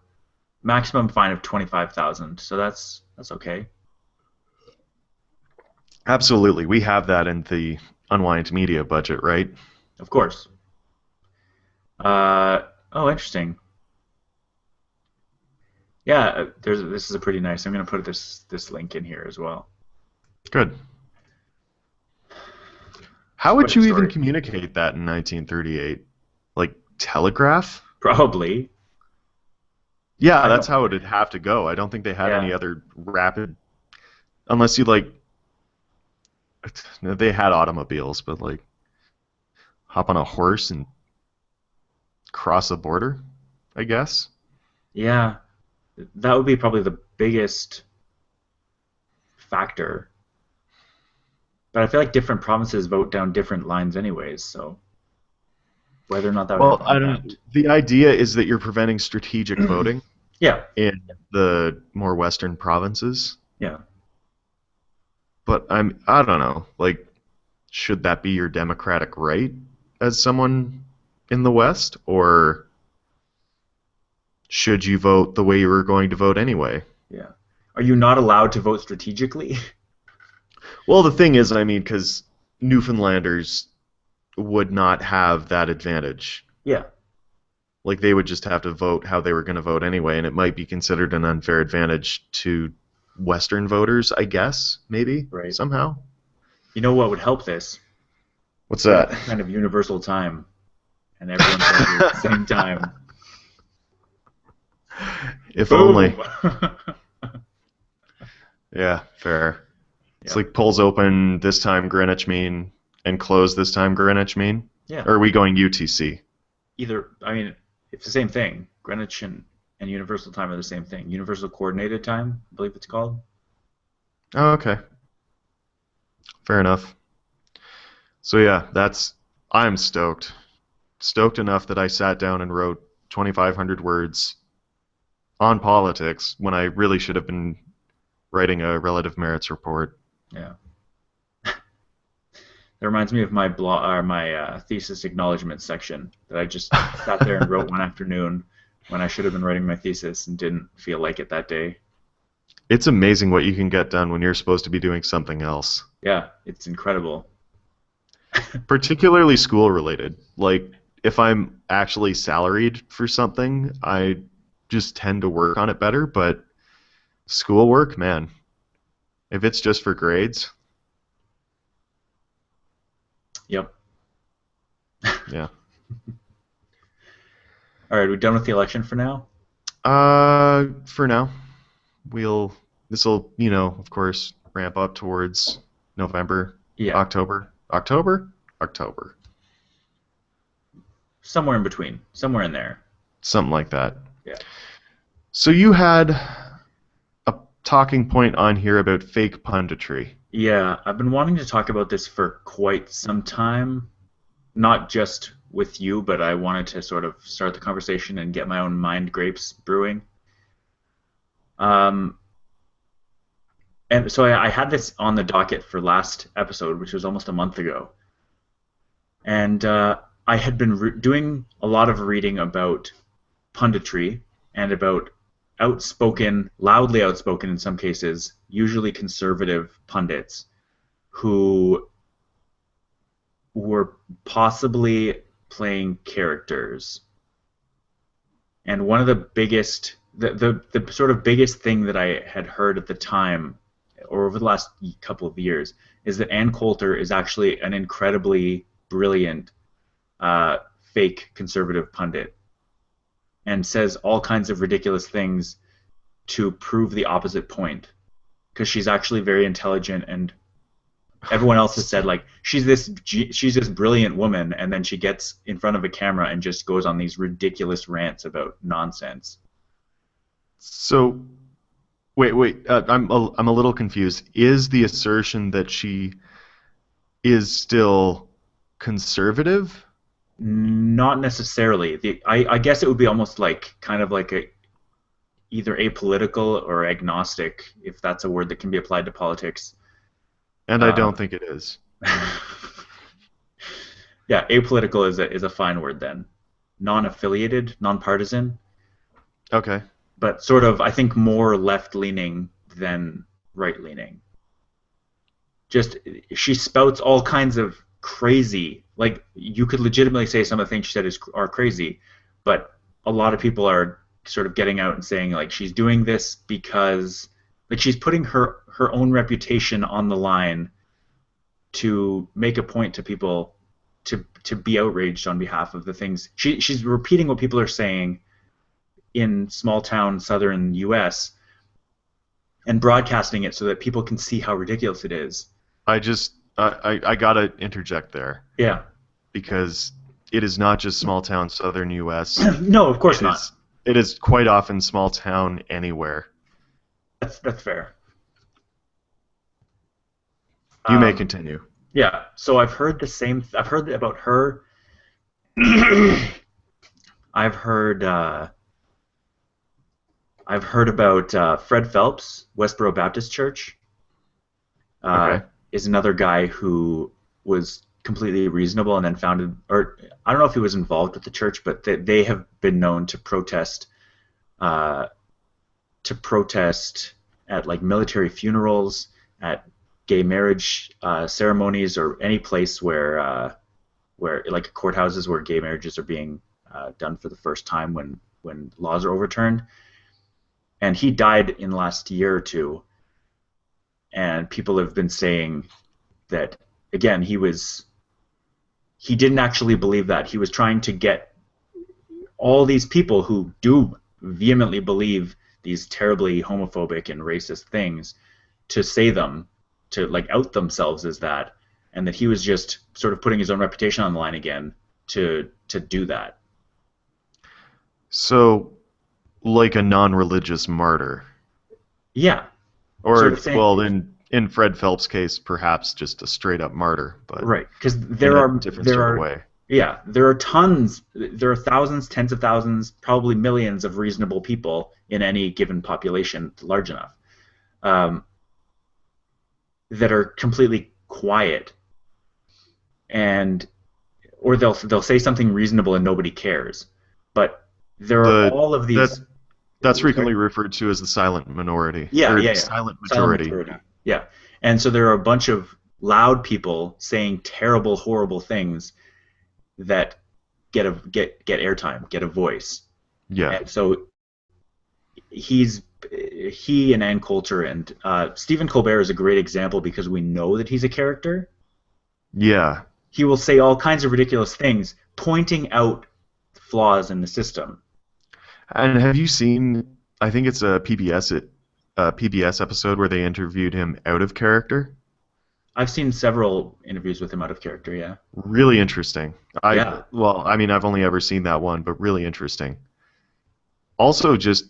maximum fine of 25,000. So that's okay. Absolutely. We have that in the Unwind Media budget, right? Of course. Oh, interesting. Yeah, there's this is a pretty nice. I'm gonna put this link in here as well. Good. It's How quite would a you even story. communicate that in 1938? Like telegraph? Probably. Yeah, I that's don't. how it'd have to go. I don't think they had any Yeah. other rapid, unless you like, they had automobiles, but like hop on a horse and cross a border, I guess. Yeah. That would be probably the biggest factor. But I feel like different provinces vote down different lines anyways, so whether or not that would have Well, an I don't. impact. The idea is that you're preventing strategic voting Yeah. in the more western provinces. Yeah. But I don't know. Like, should that be your democratic right as someone in the West, or should you vote the way you were going to vote anyway? Yeah. Are you not allowed to vote strategically? Well, the thing is, I mean, because Newfoundlanders would not have that advantage. Yeah. Like, they would just have to vote how they were going to vote anyway, and it might be considered an unfair advantage to Western voters, I guess, maybe, Right. somehow. You know what would help this? What's If we had that? some kind of universal time and everyone voted at the same time. If only. Boom. Yeah, fair. It's Yep. like polls open this time Greenwich Mean and close this time Greenwich Mean. Yeah. Or are we going UTC? Either, I mean, it's the same thing. Greenwich and Universal Time are the same thing. Universal Coordinated Time, I believe it's called. Oh, okay. Fair enough. So yeah, I'm stoked. Stoked enough that I sat down and wrote 2,500 words on politics when I really should have been writing a relative merits report. Yeah. That reminds me of my blog or my thesis acknowledgement section that I just sat there and wrote one afternoon when I should have been writing my thesis and didn't feel like it that day. It's amazing what you can get done when you're supposed to be doing something else, Yeah, it's incredible. particularly school related. Like, if I'm actually salaried for something, I just tend to work on it better, but schoolwork, man, if it's just for grades, Yep. yeah. All right, we done with the election for now? For now, we'll this will, of course, ramp up towards November, Yeah, October, October, somewhere in between, somewhere in there. something like that. Yeah. So you had a talking point on here about fake punditry. Yeah, I've been wanting to talk about this for quite some time, not just with you, but I wanted to sort of start the conversation and get my own mind grapes brewing. Um, and so I had this on the docket for last episode, which was almost a month ago, and I had been doing a lot of reading about punditry and about outspoken, loudly outspoken in some cases, usually conservative pundits who were possibly playing characters. And one of the biggest, the sort of biggest thing that I had heard at the time, or over the last couple of years, is that Ann Coulter is actually an incredibly brilliant uh, fake conservative pundit and says all kinds of ridiculous things to prove the opposite point because she's actually very intelligent and everyone else has said like she's this brilliant woman and then she gets in front of a camera and just goes on these ridiculous rants about nonsense. So wait. I'm a little confused. Is the assertion that she is still conservative? Not necessarily. I guess it would be almost like kind of like a either apolitical or agnostic, if that's a word that can be applied to politics. And I Uh, don't think it is. yeah, apolitical is a fine word then. Non-affiliated, non-partisan, Okay. but sort of I think more left-leaning than right-leaning. Just she spouts all kinds of crazy. Like you could legitimately say some of the things she said are crazy, but a lot of people are sort of getting out and saying like she's doing this because like she's putting her own reputation on the line to make a point to people to be outraged on behalf of the things she's repeating what people are saying in small town southern US and broadcasting it so that people can see how ridiculous it is. I gotta interject there Yeah. because it is not just small town southern U.S. No, of course It not. is it is quite often small town anywhere. That's fair. You may Um, continue. yeah. So I've heard the same. I've heard about her. I've heard. I've heard about Fred Phelps, Westboro Baptist Church. Uh, Okay. is another guy who was completely reasonable and then founded, or I don't know if he was involved with the church, but they have been known uh, to protest at like military funerals, at gay marriage ceremonies, or any place where like courthouses where gay marriages are being done for the first time when laws are overturned. And he died in the last year or two, and people have been saying that again he didn't actually believe that. He was trying to get all these people who do vehemently believe these terribly homophobic and racist things to say them, to like out themselves as that, and that he was just sort of putting his own reputation on the line again to do that. So, like a non-religious martyr, Yeah, sort of or saying well, in Fred Phelps' case, perhaps just a straight up martyr, but right because in a different sort of way. yeah there are tons, there are thousands, tens of thousands, probably millions of reasonable people in any given population large enough um, that are completely quiet and or they'll say something reasonable and nobody cares. But there are The all of that these. that's Sorry. frequently referred to as the silent minority Yeah, or yeah, yeah. silent Silent majority. majority. Yeah, and so there are a bunch of loud people saying terrible, horrible things that get airtime, get a voice, Yeah. and so he's he and Ann Coulter and Stephen Colbert is a great example because we know that he's a character. Yeah. He will say all kinds of ridiculous things, pointing out flaws in the system. And have you seen? I think it's a PBS episode where they interviewed him out of character. I've seen several interviews with him out of character. Yeah. Really interesting. Yeah. I mean, I've only ever seen that one, but really interesting. Also, just,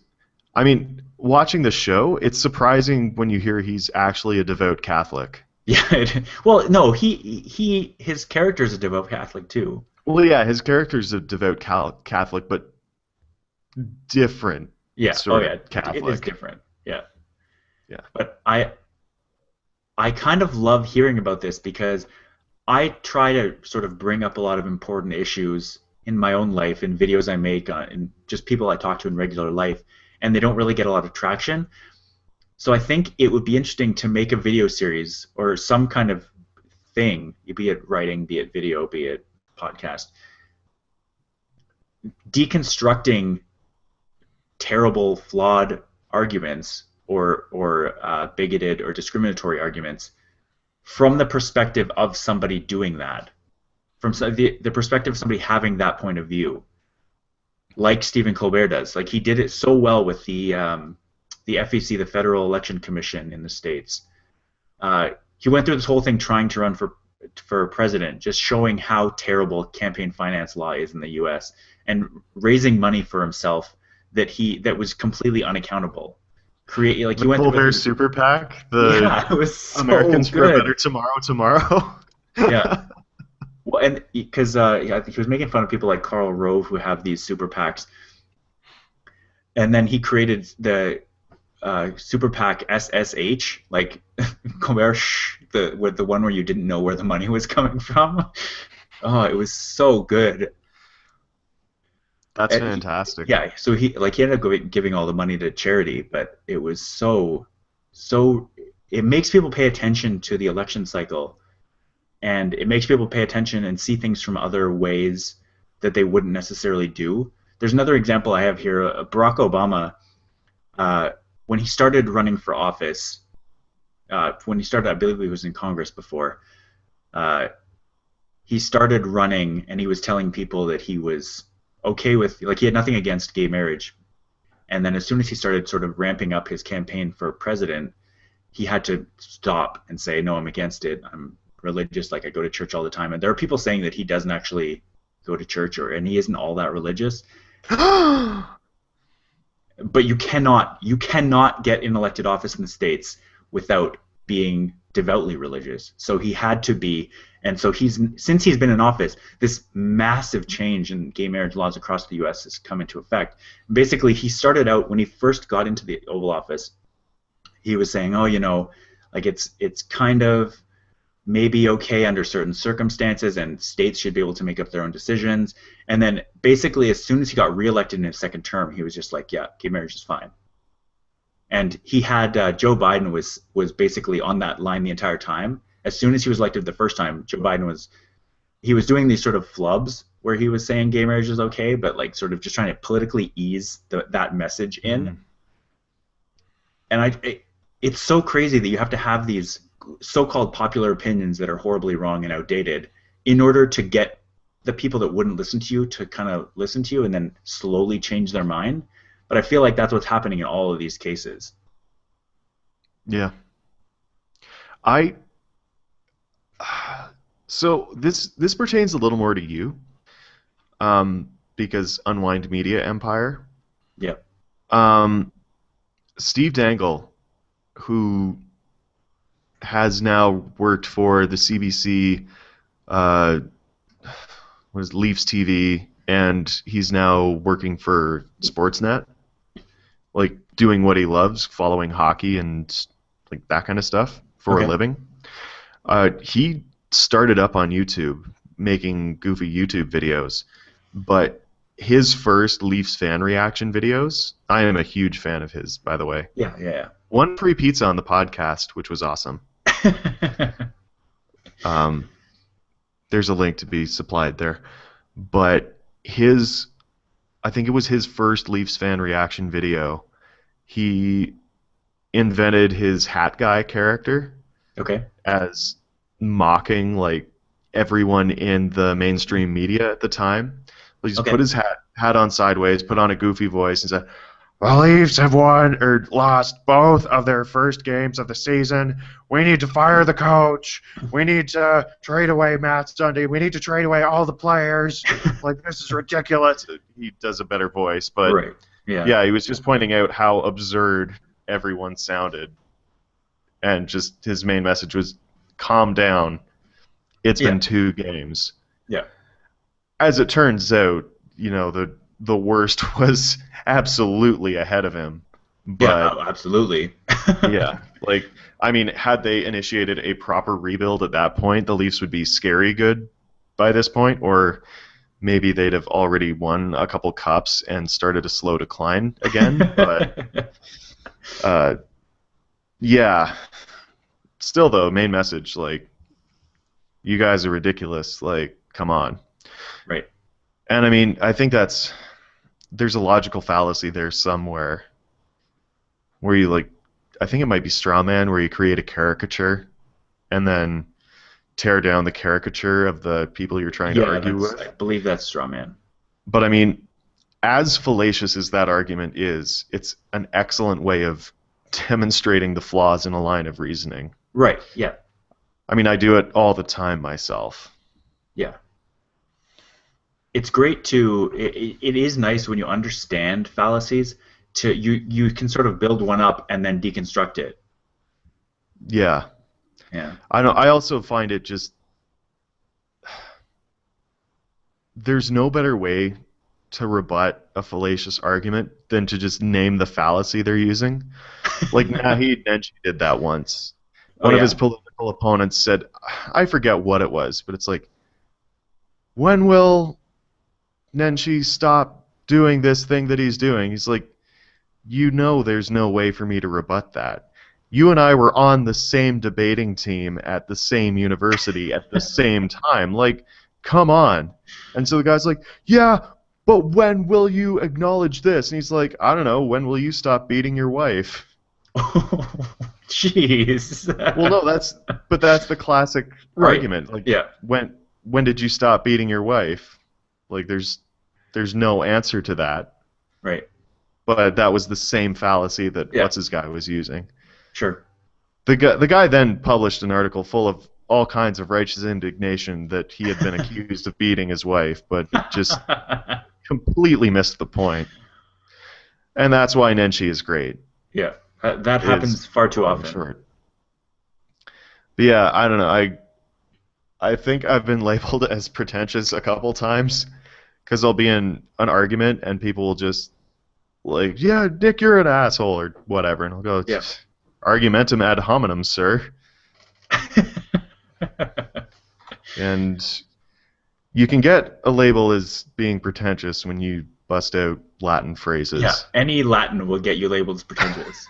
I mean, watching the show, it's surprising when you hear he's actually a devout Catholic. Yeah. Well, no, his character is a devout Catholic too. Well, yeah, his character's a devout Catholic, but different Yeah. Oh sort of yeah. It is Catholic. different. Yeah. Yeah. But I kind of love hearing about this because I try to sort of bring up a lot of important issues in my own life, in videos I make, and just people I talk to in regular life, and they don't really get a lot of traction. So I think it would be interesting to make a video series or some kind of thing, be it writing, be it video, be it podcast, deconstructing terrible, flawed arguments or bigoted or discriminatory arguments from the perspective of somebody doing that, from the perspective of somebody having that point of view, like Stephen Colbert does. Like he did it so well with the FEC, the Federal Election Commission in the states. He went through this whole thing trying to run for president, just showing how terrible campaign finance law is in the U.S. and raising money for himself that was completely unaccountable. Create like The he went through Colbert with Super PAC, the yeah, it was so Americans for a Better good. Tomorrow tomorrow. Yeah. Well, and because yeah, I think he was making fun of people like Karl Rove who have these super PACs, and then he created the super PAC SSH, like Commerce, the one where you didn't know where the money was coming from. Oh, it was so good. That's And fantastic. yeah, so he ended up giving all the money to charity, but it was so it makes people pay attention to the election cycle, and it makes people pay attention and see things from other ways that they wouldn't necessarily do. There's another example I have here. Barack Obama, uh, when he started running for office, when he started, I believe he was in Congress before. Uh, he started running, and he was telling people that he was okay with, like, he had nothing against gay marriage. And then as soon as he started sort of ramping up his campaign for president, he had to stop and say, no, I'm against it. I'm religious, like I go to church all the time. And there are people saying that he doesn't actually go to church and he isn't all that religious. But you cannot get in elected office in the States without being devoutly religious. So he had to be, and so since he's been in office, this massive change in gay marriage laws across the U.S. has come into effect. Basically, he started out when he first got into the Oval Office. He was saying, "Oh, like it's kind of maybe okay under certain circumstances, and states should be able to make up their own decisions." And then basically, as soon as he got reelected in his second term, he was just like, "Yeah, gay marriage is fine." And he had Joe Biden was basically on that line the entire time. As soon as he was elected the first time, Joe Biden was doing these sort of flubs where he was saying gay marriage is okay, but like sort of just trying to politically ease that message in. Mm. And it's so crazy that you have to have these so-called popular opinions that are horribly wrong and outdated in order to get the people that wouldn't listen to you to kind of listen to you and then slowly change their mind. But I feel like that's what's happening in all of these cases. Yeah. I So this pertains a little more to you, because Unwind Media Empire. Yep. Um, Steve Dangle, who has now worked for the CBC, uh, was Leafs TV, and he's now working for Sportsnet, like doing what he loves, following hockey and like that kind of stuff for a Okay. living. He started up on YouTube making goofy YouTube videos, but his first Leafs fan reaction videos, I am a huge fan of his, by the way. Yeah, yeah, One free pizza on the podcast, which was awesome. yeah. Um, there's a link to be supplied there. But I think it was his first Leafs fan reaction video. He invented his hat guy character Okay. as mocking like everyone in the mainstream media at the time. He just put Okay. his hat on sideways, put on a goofy voice, and said, "The Leafs have won or lost both of their first games of the season. We need to fire the coach. We need to trade away Matt Sunday. We need to trade away all the players. Like, this is ridiculous." He does a better voice, but Right. Yeah. yeah, he was just pointing out how absurd everyone sounded, and just his main message was, "Calm down. It's Yeah. been 2 games." Yeah. As it turns out, the worst was absolutely ahead of him. Yeah. But Absolutely. yeah, like, I mean, had they initiated a proper rebuild at that point, the Leafs would be scary good by this point, or maybe they'd have already won a couple cups and started a slow decline again. But uh, yeah, still though, main message, like, you guys are ridiculous. Like, come on. Right. And I mean, I think there's a logical fallacy there somewhere where you, like, I think it might be Strawman, where you create a caricature and then tear down the caricature of the people you're trying to Yeah. argue That's. with. I believe that's straw man. But I mean, as fallacious as that argument is, it's an excellent way of demonstrating the flaws in a line of reasoning. Right. Yeah. I mean, I do it all the time myself. Yeah. It's great to. It is nice when you understand fallacies. You can sort of build one up and then deconstruct it. Yeah. Yeah. I know. I also find it just, there's no better way to rebut a fallacious argument than to just name the fallacy they're using. Like, Naheed Nenshi did that once. Oh One of yeah. his political opponents said, I forget what it was, but it's like, when will Nenshi stop doing this thing that he's doing? He's like, there's no way for me to rebut that. You and I were on the same debating team at the same university at the same time. Like, come on. And so the guy's like, yeah, but when will you acknowledge this? And he's like, I don't know. When will you stop beating your wife? Jeez. Well, no, that's the classic Right. argument. Like, Yeah. when did you stop beating your wife? Like, there's no answer to that. Right. But that was the same fallacy that Yeah. what's his guy was using. Sure. The guy then published an article full of all kinds of righteous indignation that he had been accused of beating his wife, but just completely missed the point. And that's why Nenshi is great. Yeah. That Is happens far too long and often. short. But yeah, I don't know. I think I've been labeled as pretentious a couple times because I'll be in an argument and people will just, like, yeah, Nick, you're an asshole or whatever, and I'll go, Yeah. argumentum ad hominem, sir. And you can get a label as being pretentious when you bust out Latin phrases. Yeah. Any Latin will get you labeled as pretentious.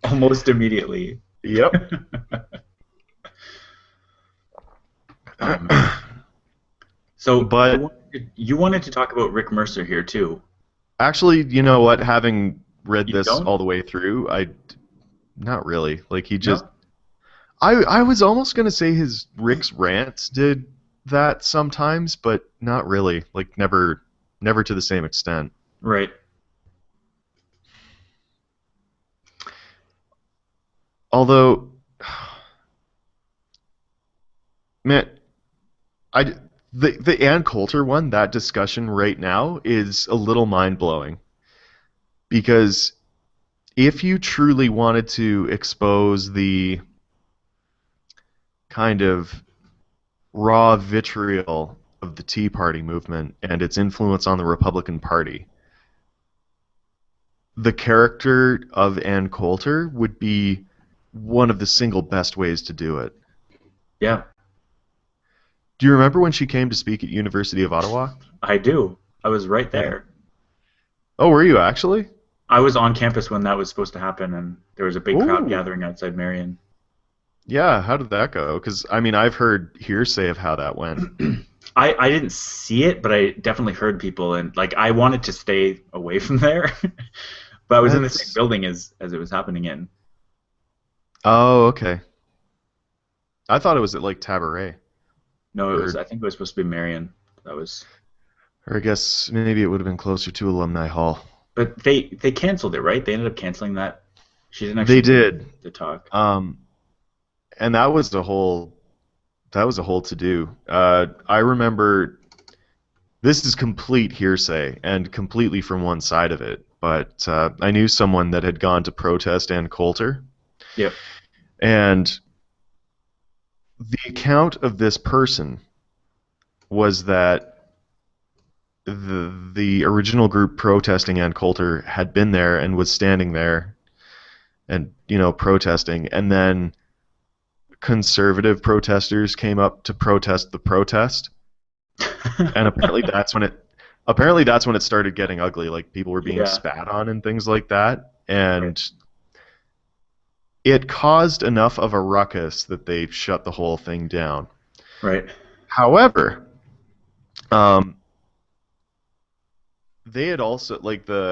Almost immediately. Yep. Um, so But you wanted to talk about Rick Mercer here too. actually, you know what? Having read You this don't? all the way through, not really. Like, he just, No? I was almost gonna say Rick's rants did that sometimes, but not really. Like, never to the same extent. Right. Although, man, I the Ann Coulter one, that discussion right now is a little mind blowing, because if you truly wanted to expose the kind of raw vitriol of the Tea Party movement and its influence on the Republican Party, the character of Ann Coulter would be one of the single best ways to do it. Yeah. Do you remember when she came to speak at University of Ottawa? I do. I was right Yeah. there. Oh, were you actually? I was on campus when that was supposed to happen, and there was a big crowd Ooh. gathering outside Marion. Yeah, how did that go? Because, I mean, I've heard hearsay of how that went. I didn't see it, but I definitely heard people, and like I wanted to stay away from there, but I was in the same That's... building as it was happening in. Oh, okay. I thought it was at, like, Tabaret. No, it was. Or... I think it was supposed to be Marion. That was. Or I guess maybe it would have been closer to Alumni Hall. But they canceled it, right? They ended up canceling that. She didn't They actually do did. the talk. Um, and that was a whole to do. I remember this is complete hearsay and completely from one side of it, but I knew someone that had gone to protest Ann Coulter, Yep. and the account of this person was that the original group protesting Ann Coulter had been there and was standing there and protesting, and then conservative protesters came up to protest the protest, and apparently that's when it started getting ugly. Like people were being Yeah. spat on and things like that, Right. and it caused enough of a ruckus that they shut the whole thing down. Right. However, um, they had also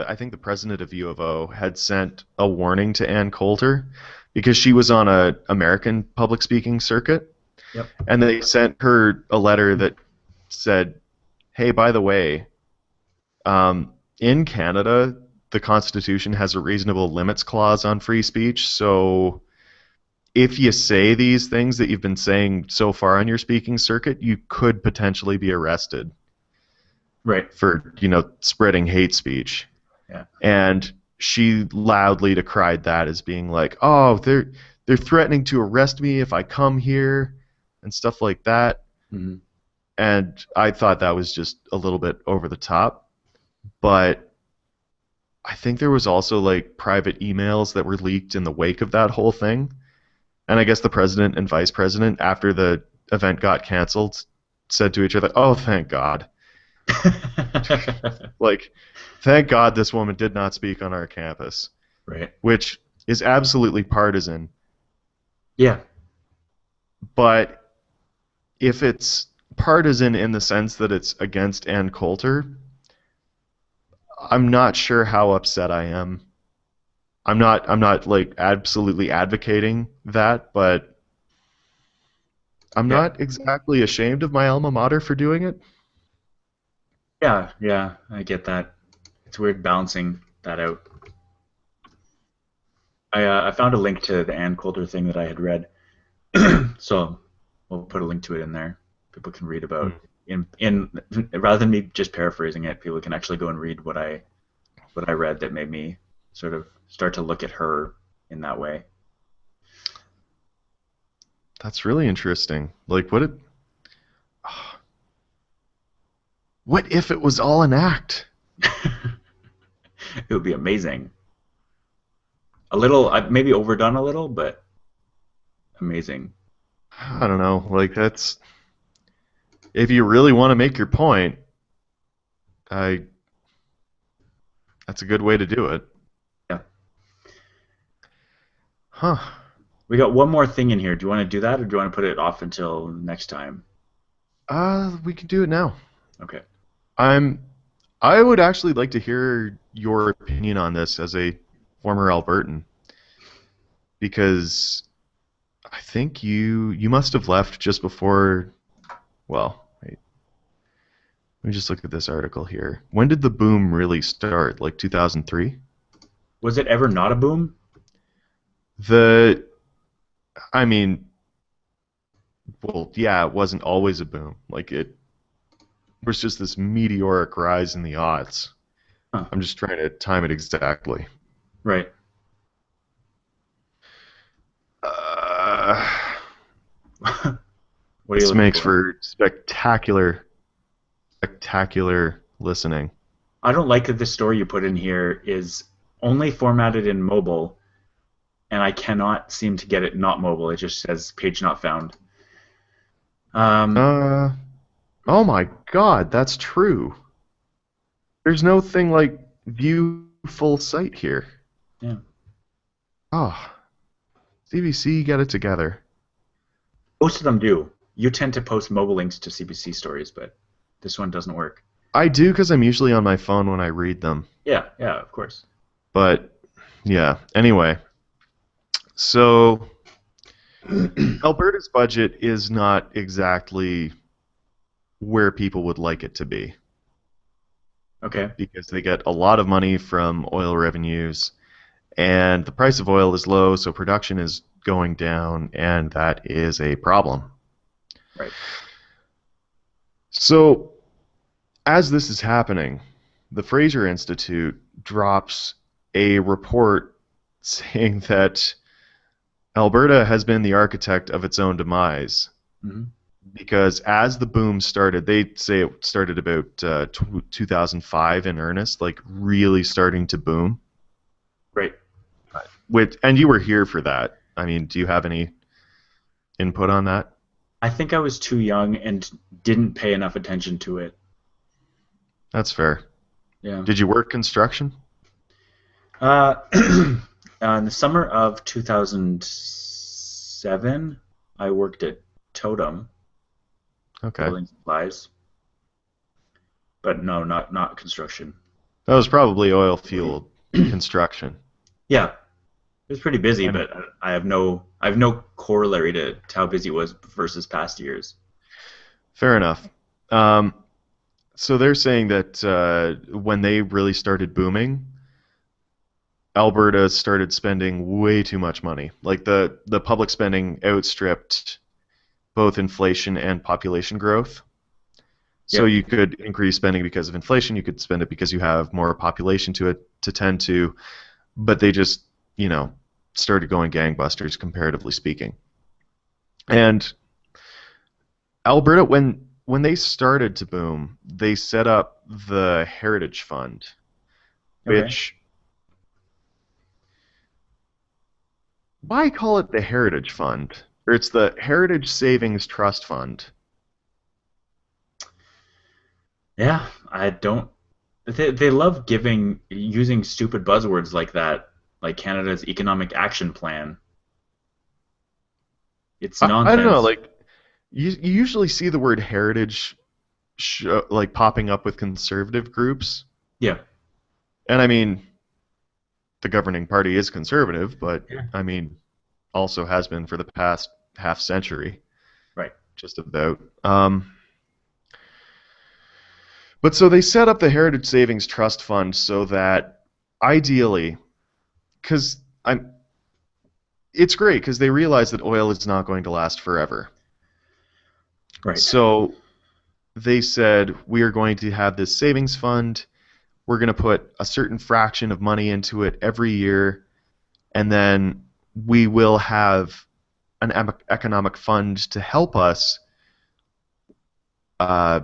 I think the president of U of O had sent a warning to Ann Coulter because she was on a American public speaking circuit, Yep. and they sent her a letter that said, "Hey, by the way, in Canada, the Constitution has a reasonable limits clause on free speech, so if you say these things that you've been saying so far on your speaking circuit, you could potentially be arrested Right. for, spreading hate speech." Yeah. And she loudly decried that as being like, "Oh, they're threatening to arrest me if I come here," and stuff like that. Hmm. And I thought that was just a little bit over the top, but I think there was also like private emails that were leaked in the wake of that whole thing. And I guess the president and vice president, after the event got canceled, said to each other, "Oh, thank God. Like, thank God this woman did not speak on our campus," Right. which is absolutely partisan. Yeah. But if it's partisan in the sense that it's against Ann Coulter, I'm not sure how upset I am. I'm not like absolutely advocating that, but I'm Yeah. not exactly ashamed of my alma mater for doing it. Yeah. Yeah. I get that. It's weird balancing that out. I found a link to the Ann Coulter thing that I had read, so we'll put a link to it in there. People can read about in rather than me just paraphrasing it. People can actually go and read what I read that made me sort of start to look at her in that way. That's really interesting. Like, what if it was all an act? It would be amazing. A little, maybe overdone a little, but amazing. I don't know. Like, if you really want to make your point, I that's a good way to do it. Yeah. Huh. We got one more thing in here. Do you want to do that, or do you want to put it off until next time? We can do it now. Okay. I'm I would actually like to hear your opinion on this as a former Albertan, because I think you must have left just before. Well, wait, let me just look at this article here. When did the boom really start? Like 2003? Was it ever not a boom? The I mean, well, yeah, it wasn't always a boom. Like it was just this meteoric rise in the odds. Huh. I'm just trying to time it exactly. Right. Uh, What are you this looking makes for? for spectacular listening. I don't like that this story you put in here is only formatted in mobile, and I cannot seem to get it not mobile. It just says page not found. Um, Uh, oh my God, that's true. There's no thing like view full site here. yeah. Oh, CBC, get it together. Most of them do. You tend to post mobile links to CBC stories, but this one doesn't work. I do because I'm usually on my phone when I read them. Yeah, yeah, of course. But yeah, anyway. So Alberta's budget is not exactly where people would like it to be. Okay. because they get a lot of money from oil revenues, and the price of oil is low, so production is going down, and that is a problem. Right. So, as this is happening, the Fraser Institute drops a report saying that Alberta has been the architect of its own demise Hmm. because as the boom started, they say it started about 2005 in earnest, like really starting to boom. Right. And you were here for that. I mean, do you have any input on that? I think I was too young and didn't pay enough attention to it. That's fair. Yeah. Did you work construction? Uh, in the summer of 2007, I worked at Totem Okay. Building Supplies, but no, not construction. That was probably oil fueled construction. Yeah, it was pretty busy, And but I have no corollary to how busy it was versus past years. fair enough. Um, so they're saying that when they really started booming, Alberta started spending way too much money. Like the public spending outstripped both inflation and population growth. So Yep. you could increase spending because of inflation, you could spend it because you have more population to tend to, but they just, you know, started going gangbusters comparatively speaking. And Alberta, when they started to boom, they set up the Heritage Fund, Okay. which why call it the Heritage Fund? Or it's the Heritage Savings Trust Fund. Yeah, I don't. They love using stupid buzzwords like that, like Canada's Economic Action Plan. It's I don't know, nonsense. like you usually see the word heritage like popping up with conservative groups. Yeah. And I mean, the governing party is conservative, but Yeah. I mean, also has been for the past half century, Right. just about. But so they set up the Heritage Savings Trust Fund so that ideally, because I'm, it's great because they realize that oil is not going to last forever. Right. So they said we are going to have this savings fund. We're going to put a certain fraction of money into it every year, and then we will have an economic fund to help us uh,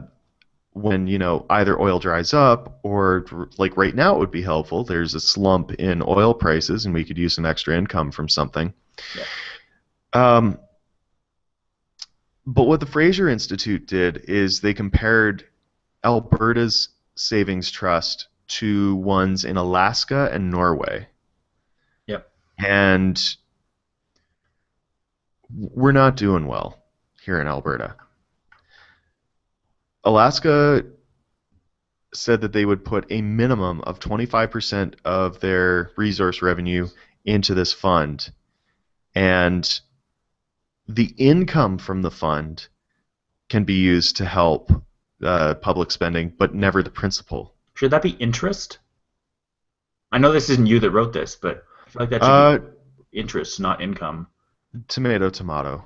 when either oil dries up or like right now it would be helpful. There's a slump in oil prices, and we could use some extra income from something. Yeah. Um, but what the Fraser Institute did is they compared Alberta's savings trust to ones in Alaska and Norway, Yep. and we're not doing well here in Alberta. Alaska said that they would put a minimum of 25% of their resource revenue into this fund, and the income from the fund can be used to help public spending, but never the principal. Should that be interest? I know this isn't you that wrote this, but I feel like that should be Uh, interest, not income. tomato, tomato.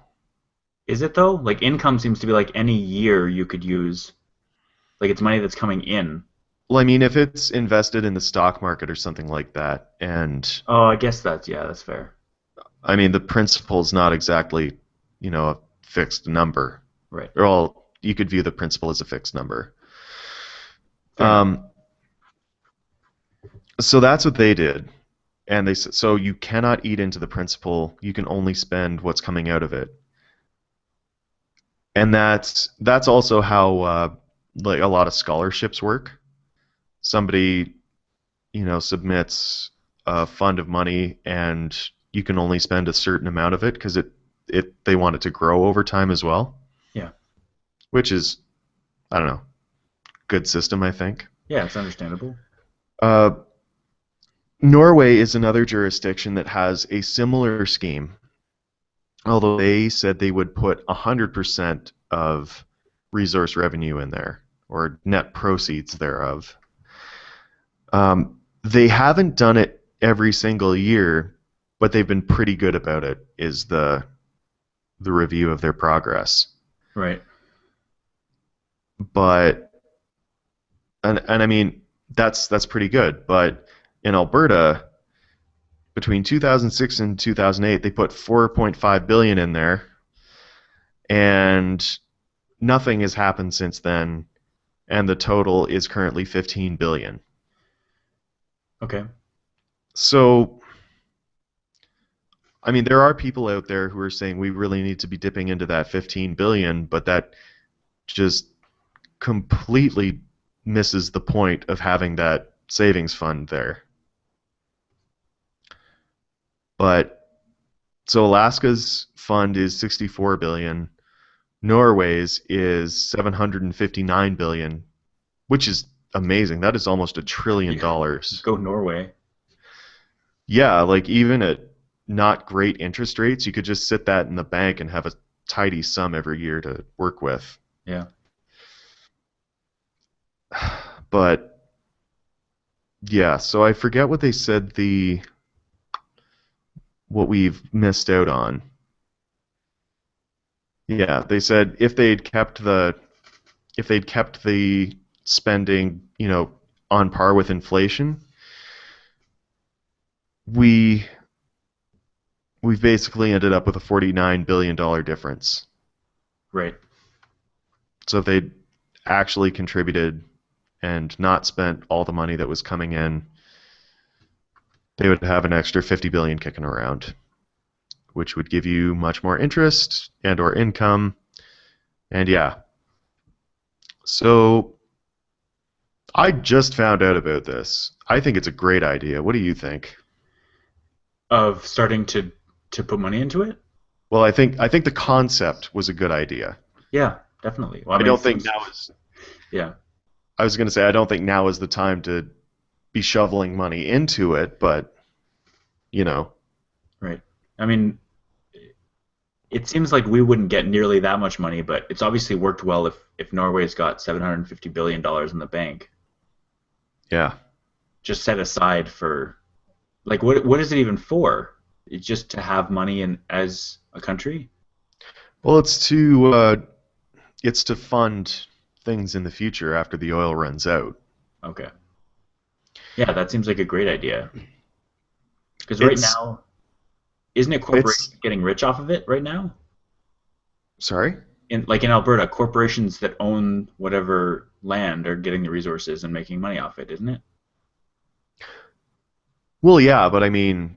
Is it though? Like income seems to be like any year you could use, like it's money that's coming in. Well, I mean, if it's invested in the stock market or something like that, and Oh, I guess that's fair. I mean, the principal is not exactly, a fixed number. Right. Well, you could view the principal as a fixed number. Fair enough. Um, so that's what they did, and they said so you cannot eat into the principal. You can only spend what's coming out of it, and that's also how like a lot of scholarships work. Somebody submits a fund of money, and you can only spend a certain amount of it because they want it to grow over time as well, Yeah. which is, I don't know, good system, I think. Yeah, it's understandable. Uh, Norway is another jurisdiction that has a similar scheme, although they said they would put 100% of resource revenue in there, or net proceeds thereof. They haven't done it every single year, but they've been pretty good about it. Is the review of their progress. Right. But and I mean that's pretty good. But in Alberta, between 2006 and 2008, they put 4.5 billion in there, and nothing has happened since then. And the total is currently 15 billion. Okay. So, I mean, there are people out there who are saying we really need to be dipping into that 15 billion, but that just completely misses the point of having that savings fund there. But so Alaska's fund is 64 billion, Norway's is 759 billion, which is amazing. That is almost $1 trillion Yeah. dollars. Go Norway. Yeah, like even at not great interest rates, you could just sit that in the bank and have a tidy sum every year to work with. Yeah. But yeah, so I forget what they said the what we've missed out on. Yeah, they said if they'd kept the spending, on par with inflation, we we've basically ended up with a $49 billion difference. Right. So if they'd actually contributed and not spent all the money that was coming in, they would have an extra 50 billion kicking around, which would give you much more interest and or income. And yeah. So I just found out about this. I think it's a great idea. What do you think? Of starting to put money into it? Well, I think the concept was a good idea. Yeah, definitely. Well, I I mean, it don't think seems now is yeah. I was going to say I don't think now is the time to be shoveling money into it, but you know, Right. I mean, it seems like we wouldn't get nearly that much money, but it's obviously worked well if Norway's got $750 billion in the bank, yeah. just set aside for like what is it even for? It's just to have money in as a country? Well, it's to fund things in the future after the oil runs out. Okay. Yeah, that seems like a great idea. Because right It's now, isn't it it's corporations getting rich off of it right now? sorry. In Alberta, corporations that own whatever land are getting the resources and making money off it, isn't it? Well, yeah, but I mean,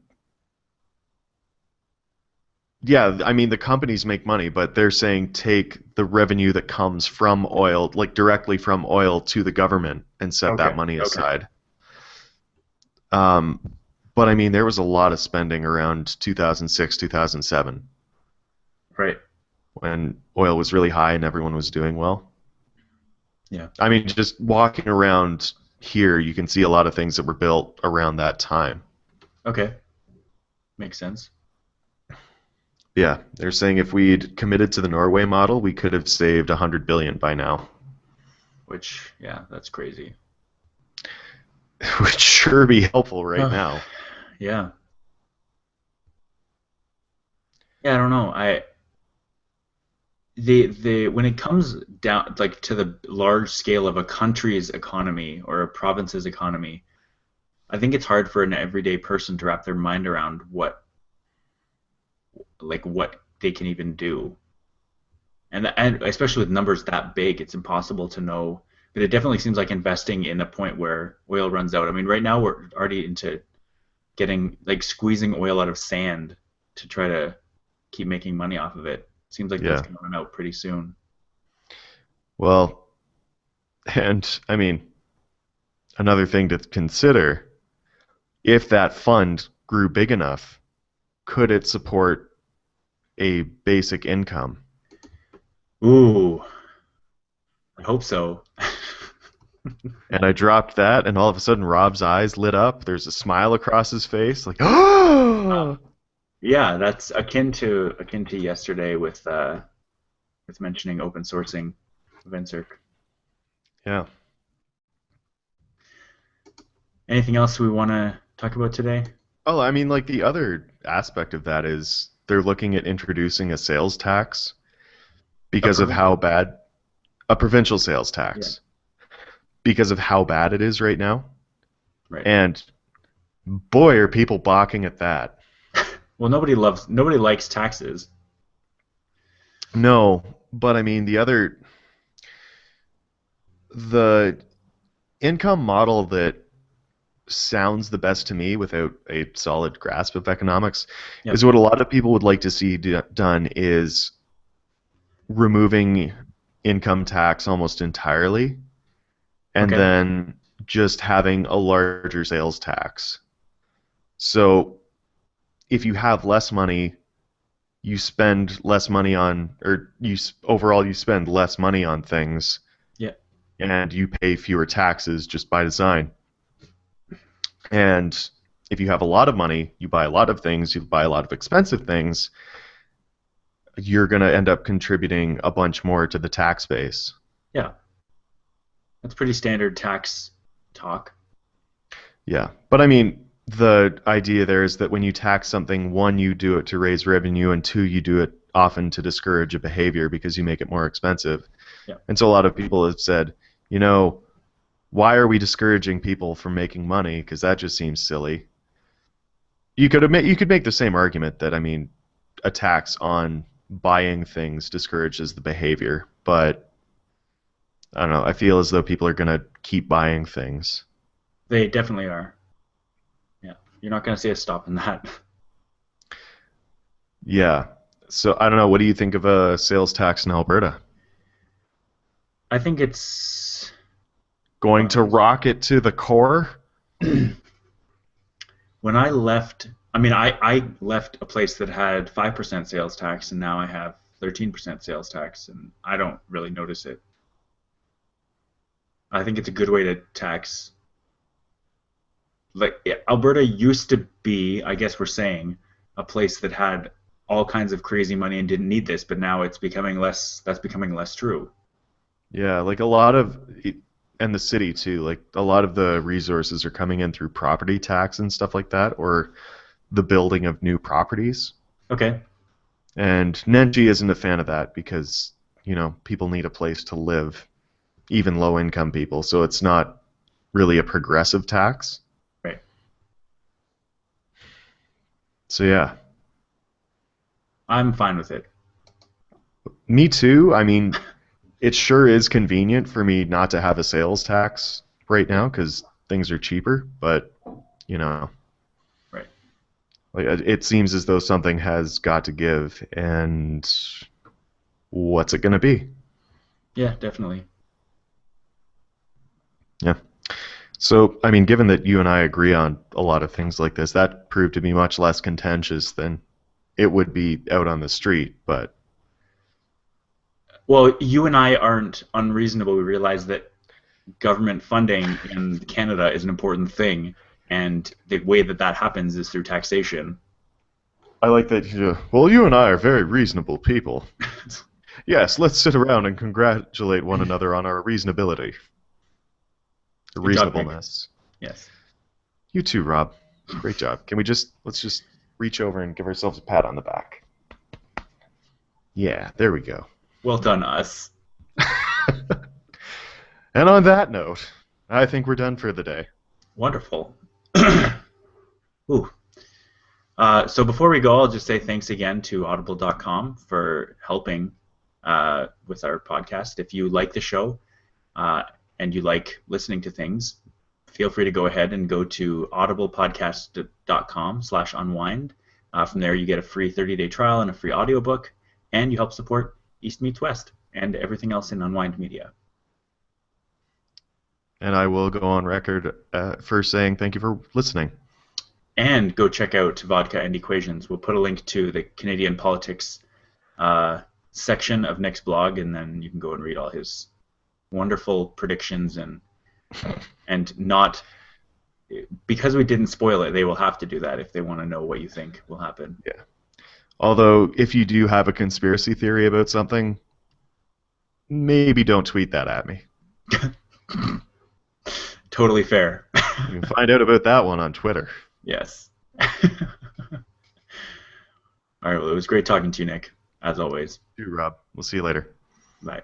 yeah, I mean the companies make money, but they're saying take the revenue that comes from oil, like directly from oil to the government and set that Okay. money Okay. aside. Um, but I mean, there was a lot of spending around 2006, 2007 Right. when oil was really high and everyone was doing well. Yeah. I mean, just walking around here, you can see a lot of things that were built around that time. Okay. Makes sense. Yeah, they're saying if we'd committed to the Norway model, we could have saved 100 billion by now, Which, yeah, that's crazy. which sure be helpful right now. Yeah. Yeah, I don't know. The when it comes down like to the large scale of a country's economy or a province's economy, I think it's hard for an everyday person to wrap their mind around what they can even do. And especially with numbers that big, it's impossible to know. But it definitely seems like investing in a point where oil runs out. I mean, right now we're already into getting like squeezing oil out of sand to try to keep making money off of it. Seems like that's Yeah. going to run out pretty soon. Well, and I mean, another thing to consider, if that fund grew big enough, could it support a basic income? Ooh, I hope so. And I dropped that, and all of a sudden Rob's eyes lit up. There's a smile across his face, like, oh, Yeah, that's akin to yesterday with mentioning open sourcing of Insert. yeah. Anything else we want to talk about today? Oh, I mean, like the other aspect of that is they're looking at introducing a sales tax A because of how provincial. bad a provincial sales Yeah. tax because of how bad it is right now. Right. And boy, are people balking at that. Well, nobody likes taxes. No, but I mean the income model that sounds the best to me without a solid grasp of economics is Yep. what a lot of people would like to see done is removing income tax almost entirely and Okay. then just having a larger sales tax. So if you have less money, you spend less money on, or overall you spend less money on things, Yeah. and you pay fewer taxes just by design. And if you have a lot of money, you buy a lot of things, you buy a lot of expensive things, you're going to end up contributing a bunch more to the tax base. Yeah. That's pretty standard tax talk. Yeah. But I mean, the idea there is that when you tax something, one, you do it to raise revenue, and two, you do it often to discourage a behavior because you make it more expensive. Yeah. And so a lot of people have said, you know, why are we discouraging people from making money? Because that just seems silly. You could make the same argument that I mean, a tax on buying things discourages the behavior, but I don't know. I feel as though people are gonna keep buying things. They definitely are. Yeah. You're not going to see us stopping that. Yeah. So I don't know. What do you think of a sales tax in Alberta? I think it's Going to wise. rock it to the core? When I left, I mean, I left a place that had 5% sales tax, and now I have 13% sales tax, and I don't really notice it. I think it's a good way to tax. Like Alberta used to be, I guess we're saying, a place that had all kinds of crazy money and didn't need this, but now it's becoming less. That's becoming less true. Yeah, like a lot of, and the city too. Like a lot of the resources are coming in through property tax and stuff like that, or the building of new properties. Okay. And Nenji isn't a fan of that because, people need a place to live, even low income people. So it's not really a progressive tax. Right. So yeah, I'm fine with it. me too. I mean, it sure is convenient for me not to have a sales tax right now because things are cheaper, but you know, Right. like it seems as though something has got to give, and what's it going to be? Yeah, definitely. Yeah. So, I mean, given that you and I agree on a lot of things like this, that proved to be much less contentious than it would be out on the street. But Well, you and I aren't unreasonable. We realize that government funding in Canada is an important thing, and the way that that happens is through taxation. I like that. Well, you and I are very reasonable people. Yes, let's sit around and congratulate one another on our reasonability, Good job, Nick. reasonableness. Yes. You too, Rob. Great job. Let's just reach over and give ourselves a pat on the back. Yeah, there we go. Well done, us. And on that note, I think we're done for the day. Wonderful. Ooh. So before we go, I'll just say thanks again to audible.com for helping with our podcast. If you like the show uh, and you like listening to things, feel free to go ahead and go to audiblepodcast.com/unwind. From there, you get a free 30-day trial and a free audiobook, and you help support East Meets West and everything else in Unwind Media. And I will go on record for saying thank you for listening. And go check out Vodka and Equations. We'll put a link to the Canadian politics section of Nick's blog, and then you can go and read all his wonderful predictions and not because we didn't spoil it. They will have to do that if they want to know what you think will happen. Yeah. Although, if you do have a conspiracy theory about something, maybe don't tweet that at me. Totally fair. You can find out about that one on Twitter. Yes. All right. Well, it was great talking to you, Nick, as always. Too, Rob. We'll see you later. Bye.